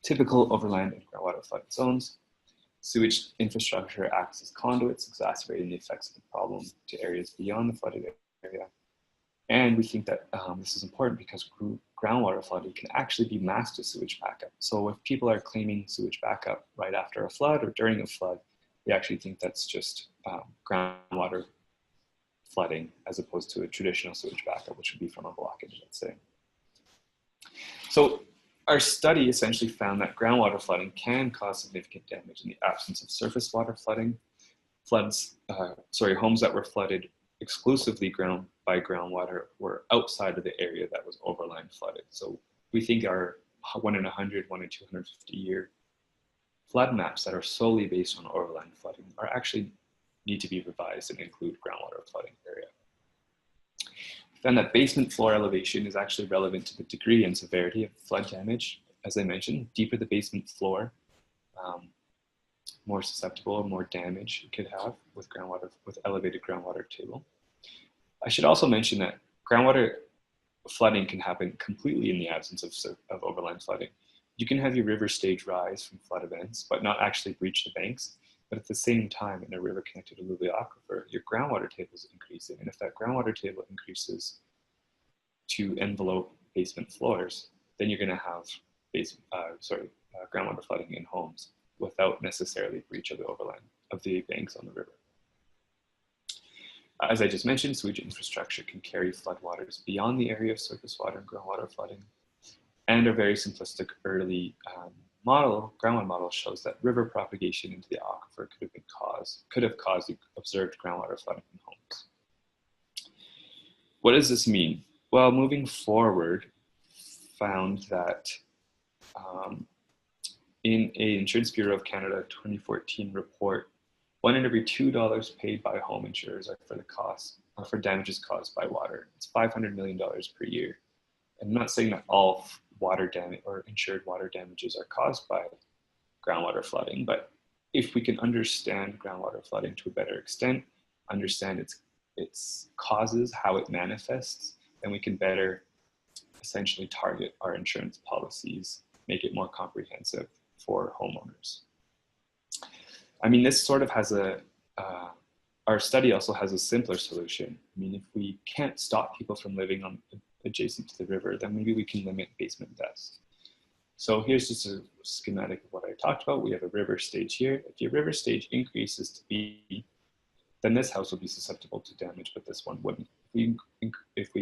typical overland and groundwater flooded zones. Sewage infrastructure acts as conduits, exacerbating the effects of the problem to areas beyond the flooded area. And we think that this is important because groundwater flooding can actually be masked as sewage backup. So if people are claiming sewage backup right after a flood or during a flood, we actually think that's just groundwater flooding as opposed to a traditional sewage backup, which would be from a blockage, let's say. So our study essentially found that groundwater flooding can cause significant damage in the absence of surface water flooding. Homes that were flooded exclusively by groundwater were outside of the area that was overland flooded. So we think our 1 in 100, 1 in 250 year flood maps that are solely based on overland flooding are actually need to be revised and include groundwater flooding area. We found that basement floor elevation is actually relevant to the degree and severity of flood damage. As I mentioned, deeper the basement floor, more susceptible, more damage it could have with elevated groundwater table. I should also mention that groundwater flooding can happen completely in the absence of overland flooding. You can have your river stage rise from flood events, but not actually breach the banks. But at the same time, in a river connected alluvial aquifer, your groundwater table is increasing. And if that groundwater table increases to envelope basement floors, then you're going to have groundwater flooding in homes without necessarily breach of the banks on the river. As I just mentioned, sewage infrastructure can carry floodwaters beyond the area of surface water and groundwater flooding. And a very simplistic early groundwater model shows that river propagation into the aquifer could have caused the observed groundwater flooding in homes. What does this mean? Well, moving forward, found that in an Insurance Bureau of Canada 2014 report, 1 in every $2 paid by home insurers are for damages caused by water. It's $500 million per year. I'm not saying that all water damage or insured water damages are caused by groundwater flooding, but if we can understand groundwater flooding to a better extent, understand its causes, how it manifests, then we can better essentially target our insurance policies, make it more comprehensive for homeowners. I mean, this sort of has our study also has a simpler solution. I mean, if we can't stop people from living adjacent to the river, then maybe we can limit basement deaths. So here's just a schematic of what I talked about. We have a river stage here. If your river stage increases to B, then this house will be susceptible to damage, but this one wouldn't. If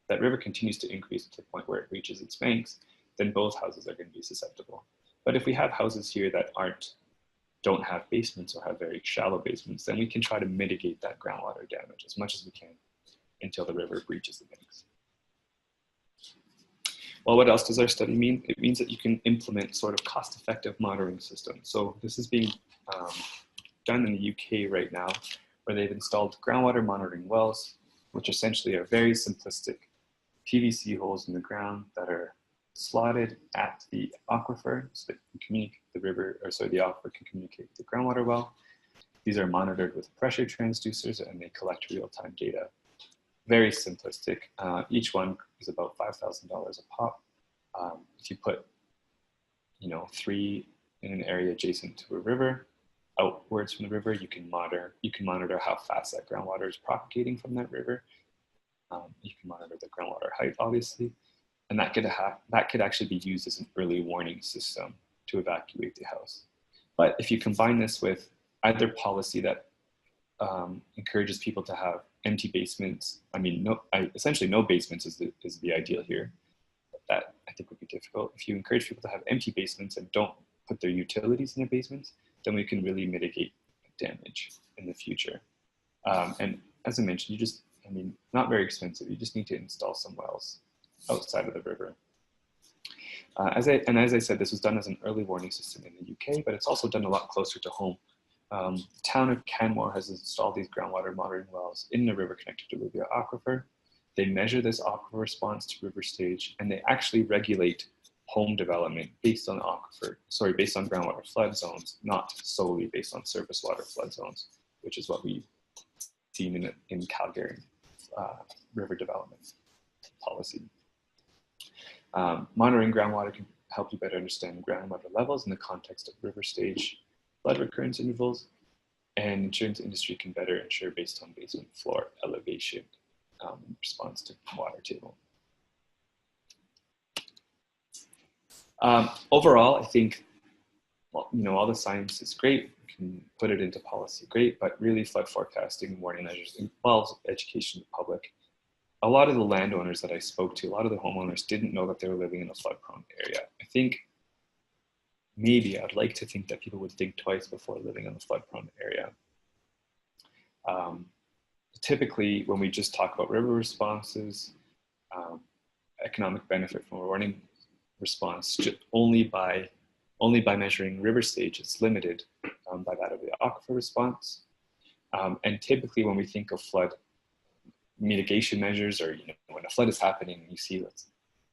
that river continues to increase to the point where it reaches its banks, then both houses are going to be susceptible. But if we have houses here that don't have basements or have very shallow basements, then we can try to mitigate that groundwater damage as much as we can until the river breaches the banks. Well, what else does our study mean? It means that you can implement sort of cost-effective monitoring systems. So this is being done in the UK right now, where they've installed groundwater monitoring wells, which essentially are very simplistic PVC holes in the ground that are slotted at the aquifer so that the aquifer can communicate with the groundwater well. These are monitored with pressure transducers and they collect real-time data. Very simplistic. Each one is about $5,000 a pop. If you put, 3 in an area adjacent to a river, outwards from the river, you can monitor how fast that groundwater is propagating from that river. You can monitor the groundwater height, obviously, and that could actually be used as an early warning system to evacuate the house. But if you combine this with either policy that encourages people to have empty basements, essentially no basements is the ideal here. But that I think would be difficult. If you encourage people to have empty basements and don't put their utilities in their basements, then we can really mitigate damage in the future. And as I mentioned, not very expensive. You just need to install some wells outside of the river. As I said, this was done as an early warning system in the UK, but it's also done a lot closer to home. The town of Canmore has installed these groundwater monitoring wells in the river connected to alluvial aquifer. They measure this aquifer response to river stage, and they actually regulate home development based on groundwater flood zones, not solely based on surface water flood zones, which is what we've seen in Calgary river development policy. Monitoring groundwater can help you better understand groundwater levels in the context of river stage flood recurrence intervals, and insurance industry can better insure based on basement floor elevation in response to water table. Overall, I think, all the science is great. We can put it into policy, great, but really flood forecasting and warning measures involves education of the public. A lot of the landowners that I spoke to, a lot of the homeowners didn't know that they were living in a flood-prone area. I think I'd like to think that people would think twice before living in a flood-prone area. Typically, when we just talk about river responses, economic benefit from a warning response, only by measuring river stage, it's limited by that of the aquifer response. And typically, when we think of flood mitigation measures, or when a flood is happening, you see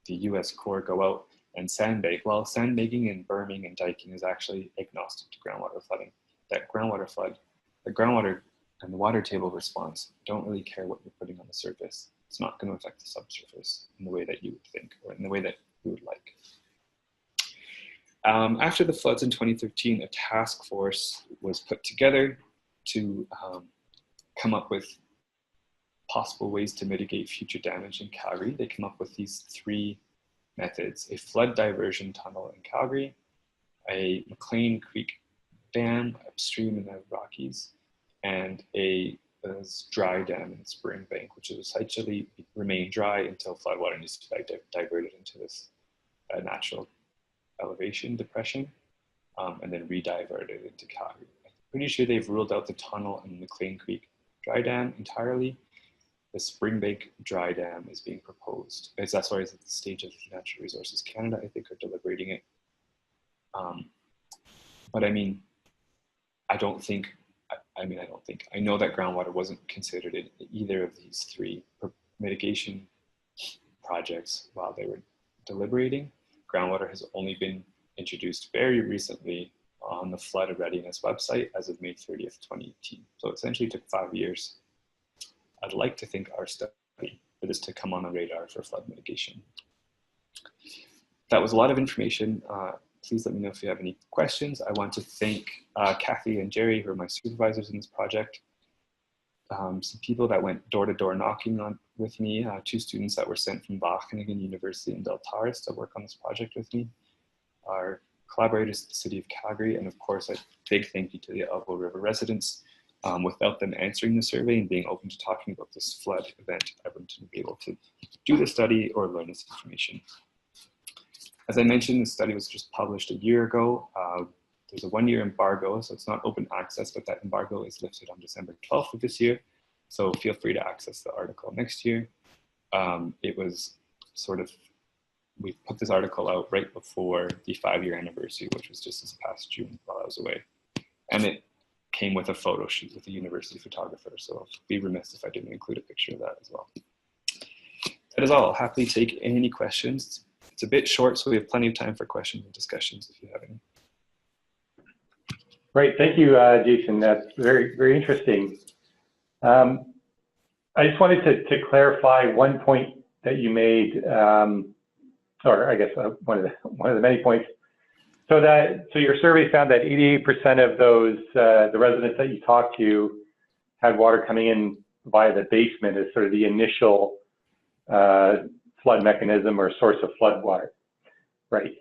the U.S. Corps go out and sandbag. Well, sandbagging and berming and diking is actually agnostic to groundwater flooding. That groundwater flood, the groundwater and the water table response don't really care what you're putting on the surface. It's not going to affect the subsurface in the way that you would think, or in the way that you would like. After the floods in 2013, a task force was put together to come up with possible ways to mitigate future damage in Calgary. They came up with these three methods: a flood diversion tunnel in Calgary, a McLean Creek dam upstream in the Rockies, and a dry dam in Spring Bank, which will essentially remain dry until floodwater needs to be diverted into this natural elevation depression, and then re-diverted into Calgary. I'm pretty sure they've ruled out the tunnel in McLean Creek dry dam entirely. The Spring Bank dry dam is being proposed. That's why it's at the stage of Natural Resources Canada, I think, are deliberating it. But I know that groundwater wasn't considered in either of these three mitigation projects while they were deliberating. Groundwater has only been introduced very recently on the Flood Readiness website as of May 30th, 2018. So it essentially took 5 years. I'd like to think our study for this to come on the radar for flood mitigation. That was a lot of information. Please let me know if you have any questions. I want to thank Kathy and Jerry, who are my supervisors in this project. Some people that went door-to-door knocking with me, 2 students that were sent from Wageningen University in Deltares to work on this project with me, our collaborators at the City of Calgary, and of course a big thank you to the Elbow River residents. Without them answering the survey and being open to talking about this flood event, I wouldn't be able to do the study or learn this information. As I mentioned, the study was just published a year ago. There's a 1-year embargo, so it's not open access, but that embargo is lifted on December 12th of this year. So feel free to access the article next year. It was we put this article out right before the 5-year anniversary, which was just this past June while I was away. And it came with a photo shoot with a university photographer, so I'll be remiss if I didn't include a picture of that as well. That is all. I'll happily take any questions. It's a bit short, so we have plenty of time for questions and discussions if you have any. Great, thank you, Jason. That's very, very interesting. I just wanted to clarify one point that you made, or I guess one of the many points. So your survey found that 88% of those, the residents that you talked to, had water coming in via the basement as sort of the initial flood mechanism or source of flood water, right?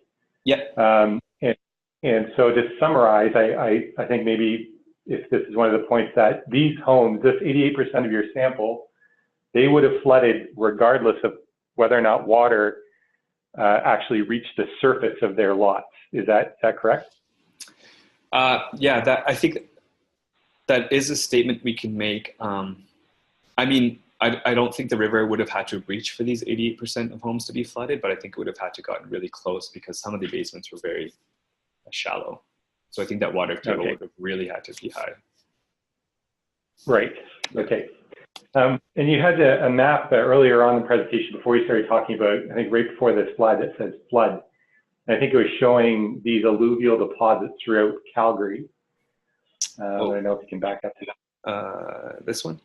Yeah. And so to summarize, I think maybe if this is one of the points that these homes, this 88% of your sample, they would have flooded regardless of whether or not water actually reached the surface of their lots. Is that correct? Yeah, I think that is a statement we can make. I mean, I don't think the river would have had to reach for these 88% of homes to be flooded, but I think it would have had to gotten really close because some of the basements were very shallow. So I think that water table would have really had to be high. Right. Okay. And you had a map earlier on in the presentation before you started talking about, I think right before this slide that says flood. And I think it was showing these alluvial deposits throughout Calgary. I don't know if you can back up to that. This one?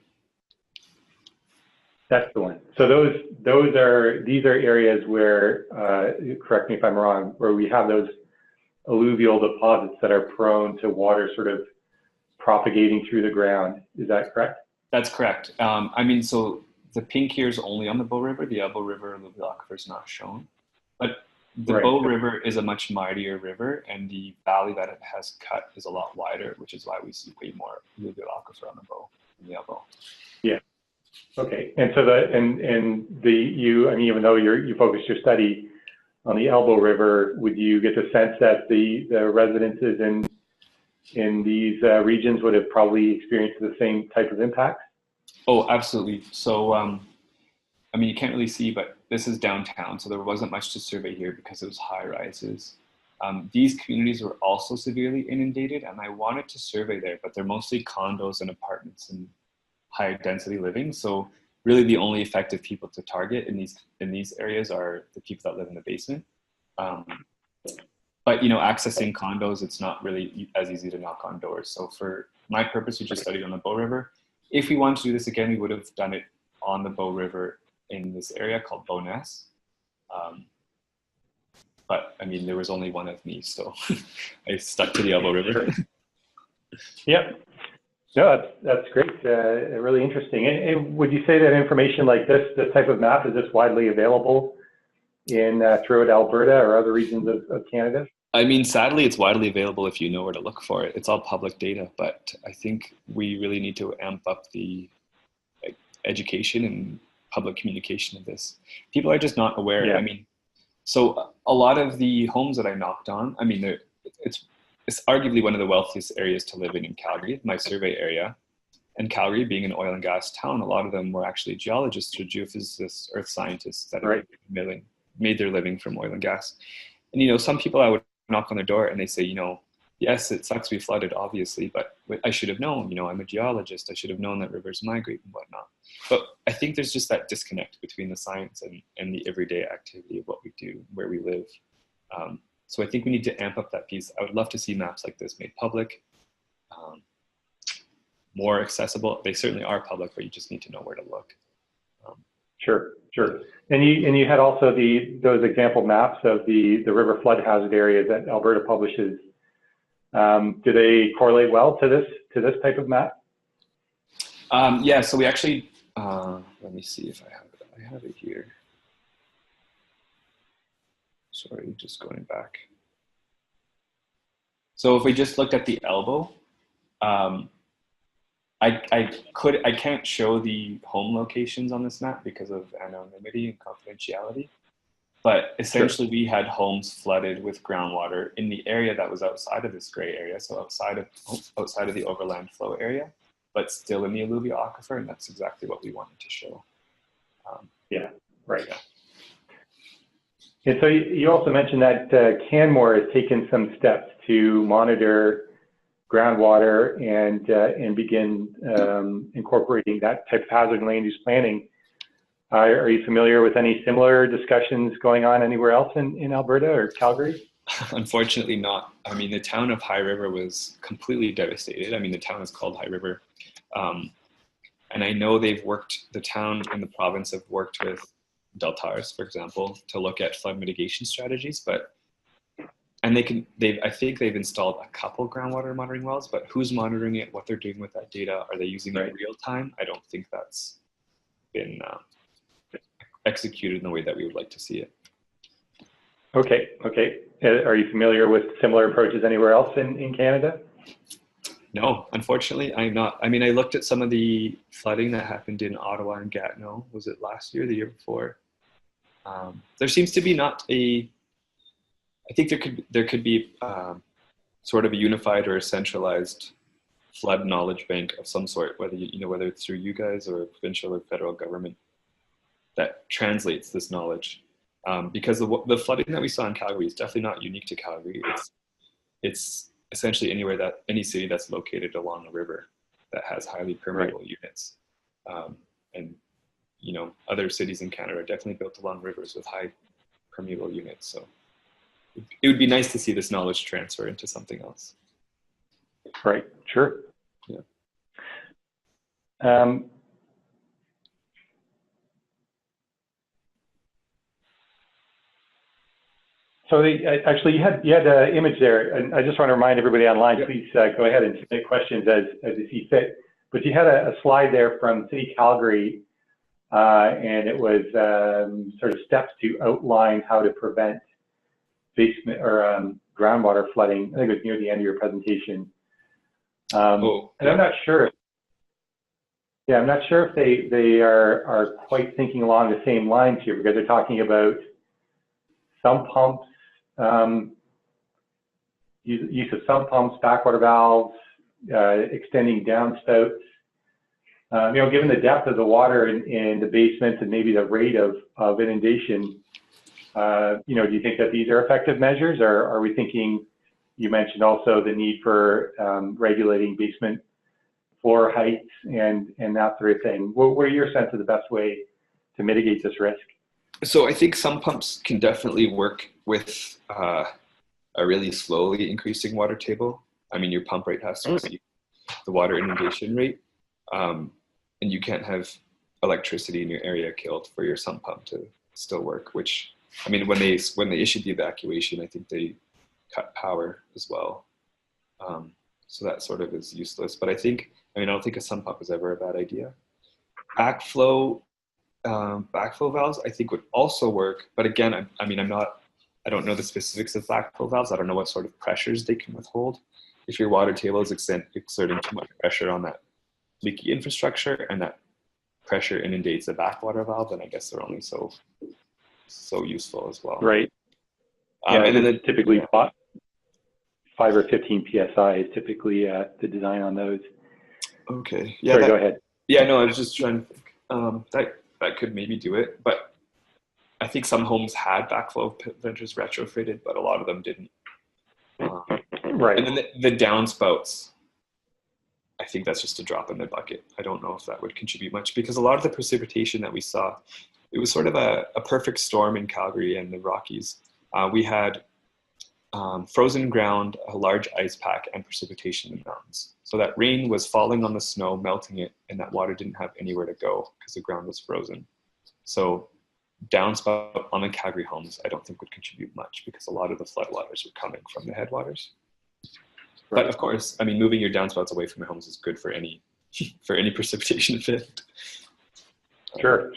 That's the one. So these are areas where, correct me if I'm wrong, where we have those alluvial deposits that are prone to water sort of propagating through the ground. Is that correct? That's correct. I mean, so the pink here is only on the Bow River. The Elbow River alluvial aquifer is not shown. But the Bow River is a much mightier river, and the valley that it has cut is a lot wider, which is why we see way more alluvial aquifer on the Bow than the Elbow. Yeah. Okay. And so I mean, even though you focused your study on the Elbow River, would you get the sense that the residences in these regions would have probably experienced the same type of impact? Oh, absolutely. So, I mean, you can't really see, but this is downtown, so there wasn't much to survey here because it was high rises. These communities were also severely inundated, and I wanted to survey there, but they're mostly condos and apartments and high density living. So really the only effective people to target in these areas are the people that live in the basement. But accessing condos, it's not really as easy to knock on doors. So for my purpose, we just studied on the Bow River. If we wanted to do this again, we would have done it on the Bow River in this area called Bowness. But I mean, there was only one of me, so I stuck to the Elbow River. Yep. No, that's great. Really interesting. And would you say that information like this type of map, is this widely available in throughout Alberta or other regions of Canada? I mean, sadly, it's widely available if you know where to look for it. It's all public data, but I think we really need to amp up the education and public communication of this. People are just not aware. Yeah. I mean, so a lot of the homes that I knocked on, I mean, it's arguably one of the wealthiest areas to live in Calgary, my survey area. And Calgary being an oil and gas town, a lot of them were actually geologists or geophysicists, earth scientists that made their living from oil and gas. And, some people I would knock on their door and they say, yes, it sucks we flooded, obviously, but I should have known, I'm a geologist. I should have known that rivers migrate and whatnot. But I think there's just that disconnect between the science and the everyday activity of what we do, where we live. So I think we need to amp up that piece. I would love to see maps like this made public, more accessible. They certainly are public, but you just need to know where to look. Sure. And you had also those example maps of the river flood hazard areas that Alberta publishes. Do they correlate well to this type of map? Yeah. So we actually let me see if I have it. I have it here. Sorry, just going back. So if we just looked at the Elbow, I can't show the home locations on this map because of anonymity and confidentiality. But essentially, we had homes flooded with groundwater in the area that was outside of this gray area, so outside of the overland flow area, but still in the alluvial aquifer, and that's exactly what we wanted to show. Yeah. And so you also mentioned that Canmore has taken some steps to monitor groundwater and begin incorporating that type of hazard and land use planning. Are you familiar with any similar discussions going on anywhere else in Alberta or Calgary? Unfortunately not. I mean, the town of High River was completely devastated. I mean, the town is called High River. And I know the town and the province have worked with deltars, for example, to look at flood mitigation strategies, I think they've installed a couple groundwater monitoring wells, but who's monitoring it, what they're doing with that data, are they using it in real time? I don't think that's been executed in the way that we would like to see it. Okay, okay. Are you familiar with similar approaches anywhere else in Canada? No, unfortunately, I'm not. I mean, I looked at some of the flooding that happened in Ottawa and Gatineau. Was it last year, the year before? There seems to be not a. I think there could be sort of a unified or a centralized flood knowledge bank of some sort, whether whether it's through you guys or provincial or federal government, that translates this knowledge. Because the flooding that we saw in Calgary is definitely not unique to Calgary. It's essentially any city that's located along a river that has highly permeable units. And other cities in Canada are definitely built along rivers with high permeable units. So it would be nice to see this knowledge transfer into something else. Right, sure. Yeah. So actually, you had an image there, and I just want to remind everybody online, please go ahead and submit questions as you see fit. But you had a slide there from City Calgary, and it was sort of steps to outline how to prevent basement or groundwater flooding. I think it was near the end of your presentation. And I'm not sure. I'm not sure if they are quite thinking along the same lines here, because they're talking about sump pumps, use of sump pumps, backwater valves, extending downspouts. Given the depth of the water in the basements and maybe the rate of inundation, do you think that these are effective measures, or are we thinking? You mentioned also the need for regulating basement floor heights and that sort of thing. What are your sense of the best way to mitigate this risk? So I think some pumps can definitely work with a really slowly increasing water table. I mean, your pump rate has to exceed the water inundation rate, and you can't have electricity in your area killed for your sump pump to still work. Which, I mean, when they issued the evacuation, I think they cut power as well. So that sort of is useless. But I don't think a sump pump is ever a bad idea. Backflow valves I think would also work, but again, I don't know the specifics of backflow valves. I don't know what sort of pressures they can withhold. If your water table is exerting too much pressure on that leaky infrastructure and that pressure inundates the backwater valve, then I guess they're only so useful as well. Right. And then typically 5 or 15 psi is typically the design on those. Okay. Yeah. Sorry, go ahead. Yeah. No, I was just trying to think. That could maybe do it, but I think some homes had backflow preventers retrofitted, but a lot of them didn't. Right. And then the downspouts, I think that's just a drop in the bucket. I don't know if that would contribute much, because a lot of the precipitation that we saw, it was sort of a perfect storm in Calgary and the Rockies. We had frozen ground, a large ice pack, and precipitation in the mountains. So that rain was falling on the snow, melting it, and that water didn't have anywhere to go because the ground was frozen. So downspout on the Calgary homes, I don't think would contribute much, because a lot of the floodwaters were coming from the headwaters. Right. But of course, I mean, moving your downspouts away from your homes is good for any precipitation event. Sure.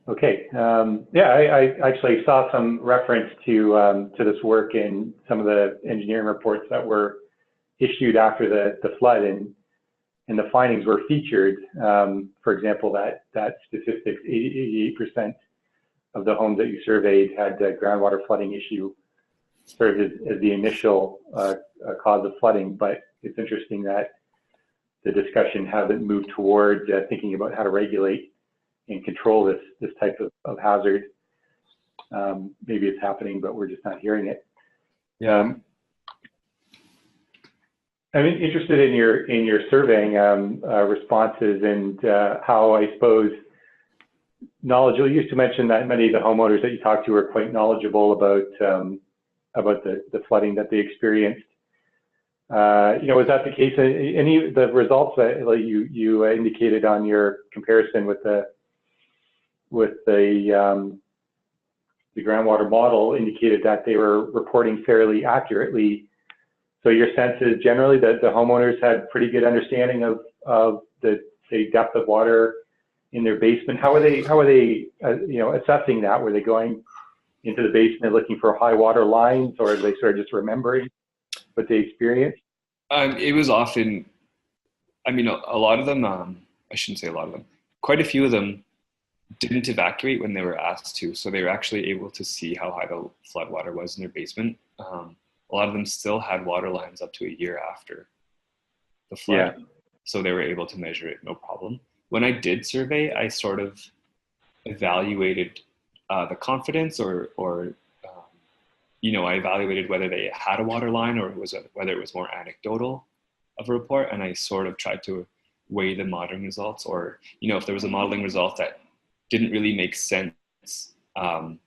Okay. I actually saw some reference to this work in some of the engineering reports that were issued after the flood, and the findings were featured. For example, that statistics, 88% of the homes that you surveyed had groundwater flooding issue sort of as the initial cause of flooding. But it's interesting that the discussion hasn't moved towards thinking about how to regulate and control this type of hazard. Maybe it's happening, but we're just not hearing it. Yeah. I'm interested in your surveying responses and how, I suppose, knowledgeable. You used to mention that many of the homeowners that you talked to were quite knowledgeable about the flooding that they experienced. Was that the case? Any of the results that you indicated on your comparison with the groundwater model indicated that they were reporting fairly accurately. So your sense is generally that the homeowners had pretty good understanding of the depth of water in their basement? How are they assessing that? Were they going into the basement looking for high water lines, or are they sort of just remembering what they experienced? It was often, a lot of them, I shouldn't say a lot of them, quite a few of them didn't evacuate when they were asked to. So they were actually able to see how high the floodwater was in their basement. A lot of them still had water lines up to a year after the flood. Yeah. So they were able to measure it, no problem. When I did survey, I sort of evaluated the confidence or I evaluated whether they had a water line or whether it was more anecdotal of a report. And I sort of tried to weigh the modeling results, or, if there was a modeling result that didn't really make sense, and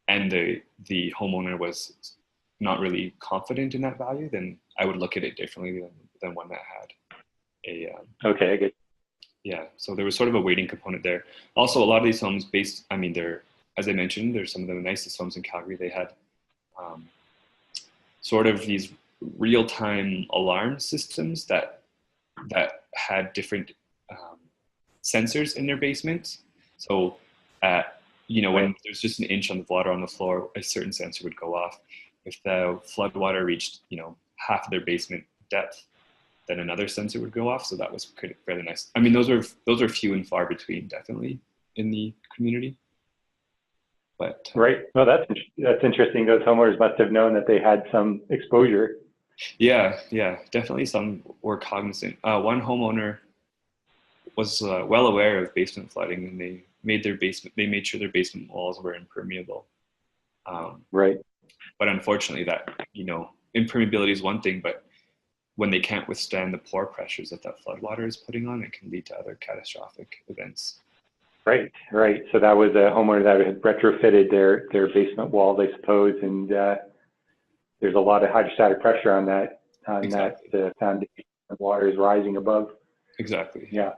the homeowner was not really confident in that value, then I would look at it differently than one that had a okay, I get. Yeah, so there was sort of a weighting component there. Also, a lot of these homes they're, as I mentioned, they're some of the nicest homes in Calgary. They had sort of these real-time alarm systems that had different sensors in their basement. So when there's just an inch of water on the floor, a certain sensor would go off. If the flood water reached, half of their basement depth, then another sensor would go off. So that was fairly nice. Those are few and far between, definitely, in the community. But right. Well, that's interesting. Those homeowners must have known that they had some exposure. Yeah, definitely some were cognizant. One homeowner was well aware of basement flooding, and they made sure their basement walls were impermeable. Right. But unfortunately, that impermeability is one thing, but when they can't withstand the pore pressures that floodwater is putting on, it can lead to other catastrophic events. Right. So that was a homeowner that had retrofitted their basement walls, I suppose, and there's a lot of hydrostatic pressure on that. Exactly. That the foundation of water is rising above. Exactly. Yeah.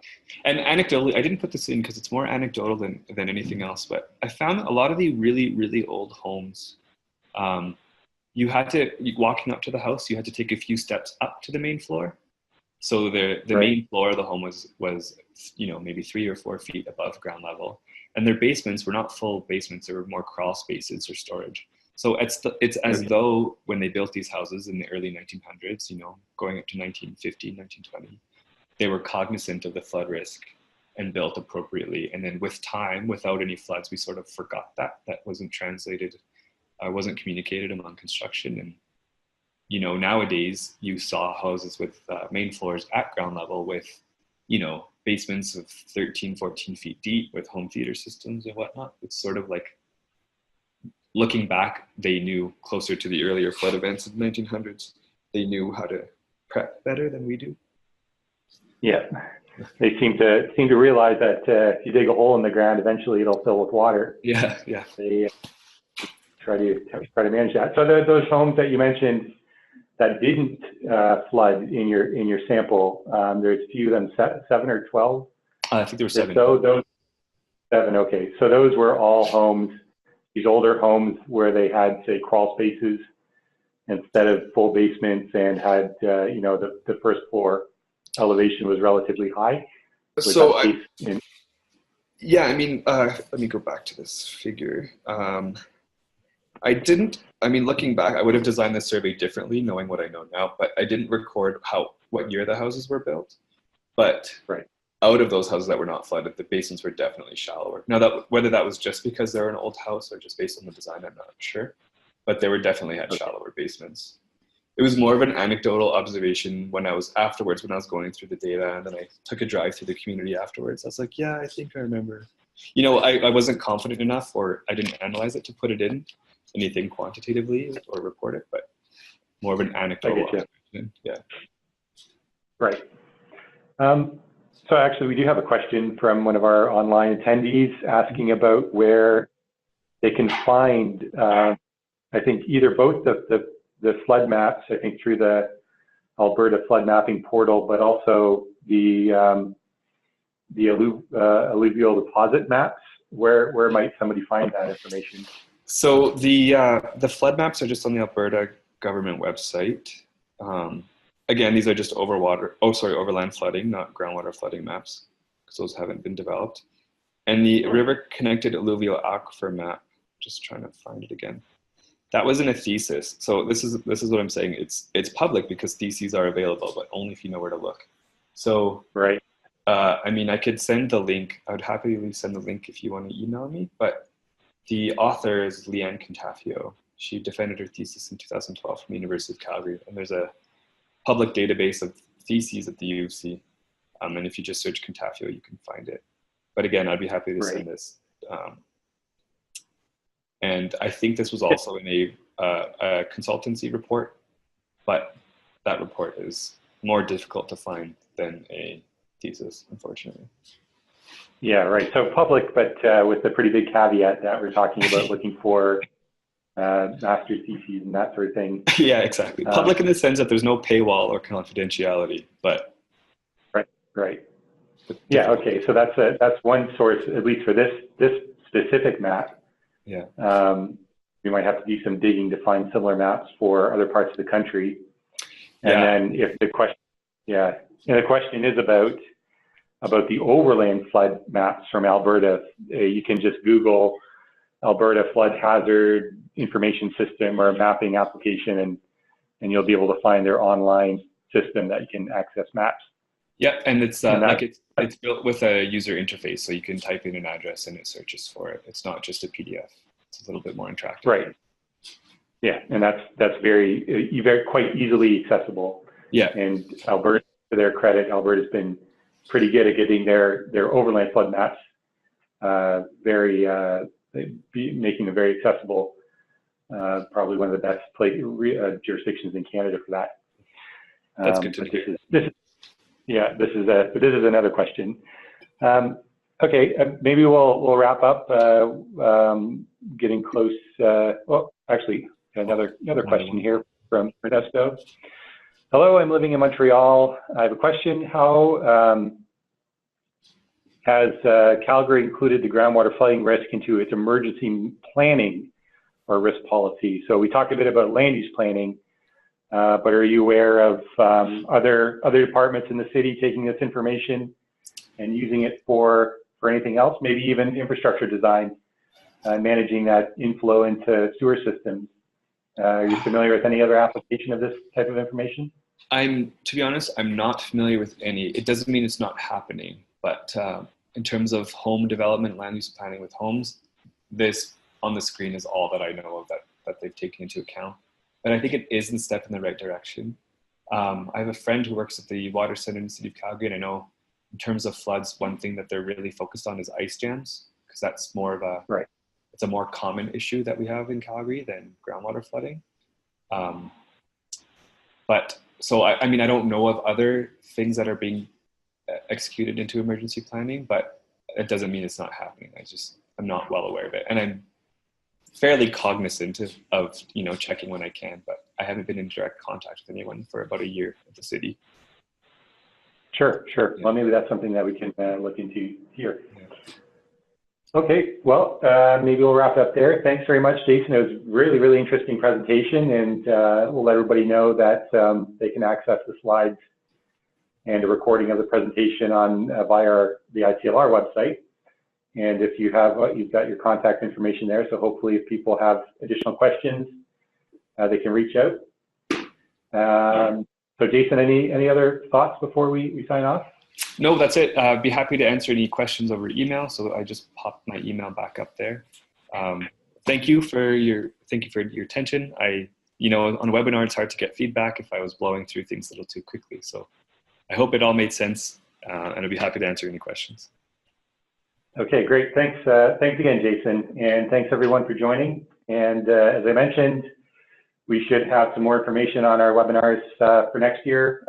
And anecdotally, I didn't put this in because it's more anecdotal than anything else, but I found a lot of the really, really old homes, walking up to the house, you had to take a few steps up to the main floor. So the main floor of the home was maybe 3 or 4 feet above ground level, and their basements were not full basements; they were more crawl spaces or storage. So it's as though when they built these houses in the early 1900s, going up to 1950, 1920, they were cognizant of the flood risk and built appropriately. And then with time, without any floods, we sort of forgot that wasn't translated, wasn't communicated among construction. And nowadays you saw houses with main floors at ground level with, basements of 13, 14 feet deep with home theater systems and whatnot. It's sort of like, looking back, they knew closer to the earlier flood events of the 1900s. They knew how to prep better than we do. Yeah, they seem to realize that if you dig a hole in the ground, eventually it'll fill with water. Yeah. They try to manage that. So those homes that you mentioned that didn't flood in your sample, there's a few of them, 7 or 12. I think there were 7. So those 7. Okay, so those were all homes. These older homes where they had, say, crawl spaces instead of full basements, and had the first floor elevation was relatively high. So let me go back to this figure. Looking back, I would have designed this survey differently, knowing what I know now, but I didn't record what year the houses were built. But out of those houses that were not flooded, the basements were definitely shallower. Now, whether that was just because they're an old house or just based on the design, I'm not sure. But they definitely had shallower basements. It was more of an anecdotal observation when I was going through the data, and then I took a drive through the community afterwards. I was like, yeah, I think I remember. I wasn't confident enough, or I didn't analyze it to put it in anything quantitatively or report it, but more of an anecdotal observation. Yeah. Right. So actually, we do have a question from one of our online attendees asking about where they can find, I think, either both the flood maps, I think through the Alberta flood mapping portal, but also the alluvial deposit maps. Where might somebody find that information? So the flood maps are just on the Alberta government website. Again, these are just overland flooding, not groundwater flooding maps, because those haven't been developed. And the river-connected alluvial aquifer map, just trying to find it again. That wasn't a thesis. So this is what I'm saying. It's public because theses are available, but only if you know where to look. So right. I mean, I could send the link. I would happily send the link if you want to email me. But the author is Leanne Contafio. She defended her thesis in 2012 from the University of Calgary, and there's a public database of theses at the U of C. And if you just search Contafio, you can find it. But again, I'd be happy to send this. And I think this was also in a consultancy report, but that report is more difficult to find than a thesis, unfortunately. Yeah, right. So public, but with a pretty big caveat that we're talking about looking for master's theses and that sort of thing. Yeah, exactly. Public in the sense that there's no paywall or confidentiality, but. Right. Yeah. Okay. So that's one source, at least for this specific map. Yeah. We might have to do some digging to find similar maps for other parts of the country. And then if the question, and the question is about the overland flood maps from Alberta, you can just Google Alberta flood hazard information system or mapping application, and you'll be able to find their online system that you can access maps. Yeah, and it's it's built with a user interface, so you can type in an address and it searches for it. It's not just a PDF. It's a little bit more interactive. Right. Yeah, and that's very quite easily accessible. Yeah. And Alberta, to their credit, Alberta's been pretty good at getting their overland flood maps making them very accessible. Probably one of the best jurisdictions in Canada for that. That's good to hear. This is another question. Okay, maybe we'll wrap up. Getting close. Well, actually, another question here from Ernesto. Hello, I'm living in Montreal. I have a question. How has Calgary included the groundwater flooding risk into its emergency planning or risk policy? So we talked a bit about land use planning. But are you aware of other departments in the city taking this information and using it for anything else? Maybe even infrastructure design, managing that inflow into sewer systems. Are you familiar with any other application of this type of information? To be honest, I'm not familiar with any. It doesn't mean it's not happening, but in terms of home development, land use planning with homes, this on the screen is all that I know of that they've taken into account. But I think it is a step in the right direction. I have a friend who works at the Water Center in the City of Calgary, and I know in terms of floods, one thing that they're really focused on is ice jams, because that's more of it's a more common issue that we have in Calgary than groundwater flooding. But so, I mean, I don't know of other things that are being executed into emergency planning, but it doesn't mean it's not happening. I'm not well aware of it. And I'm fairly cognizant of checking when I can, but I haven't been in direct contact with anyone for about a year at the city. Sure. Yeah. Well, maybe that's something that we can look into here. Yeah. Okay, well, maybe we'll wrap up there. Thanks very much, Jason. It was really, really interesting presentation, and we'll let everybody know that they can access the slides and a recording of the presentation via the ICLR website. And if you've got your contact information there, so hopefully if people have additional questions, they can reach out. So Jason, any other thoughts before we sign off? No, that's it. I'd be happy to answer any questions over email. So I just popped my email back up there. Thank you for your attention. On a webinar, it's hard to get feedback if I was blowing through things a little too quickly. So I hope it all made sense, and I'd be happy to answer any questions. Okay, great. Thanks again, Jason, and thanks everyone for joining. And as I mentioned, we should have some more information on our webinars for next year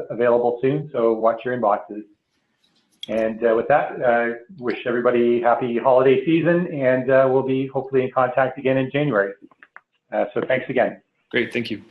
available soon. So watch your inboxes. And with that, wish everybody happy holiday season, and we'll be hopefully in contact again in January. So thanks again. Great, thank you.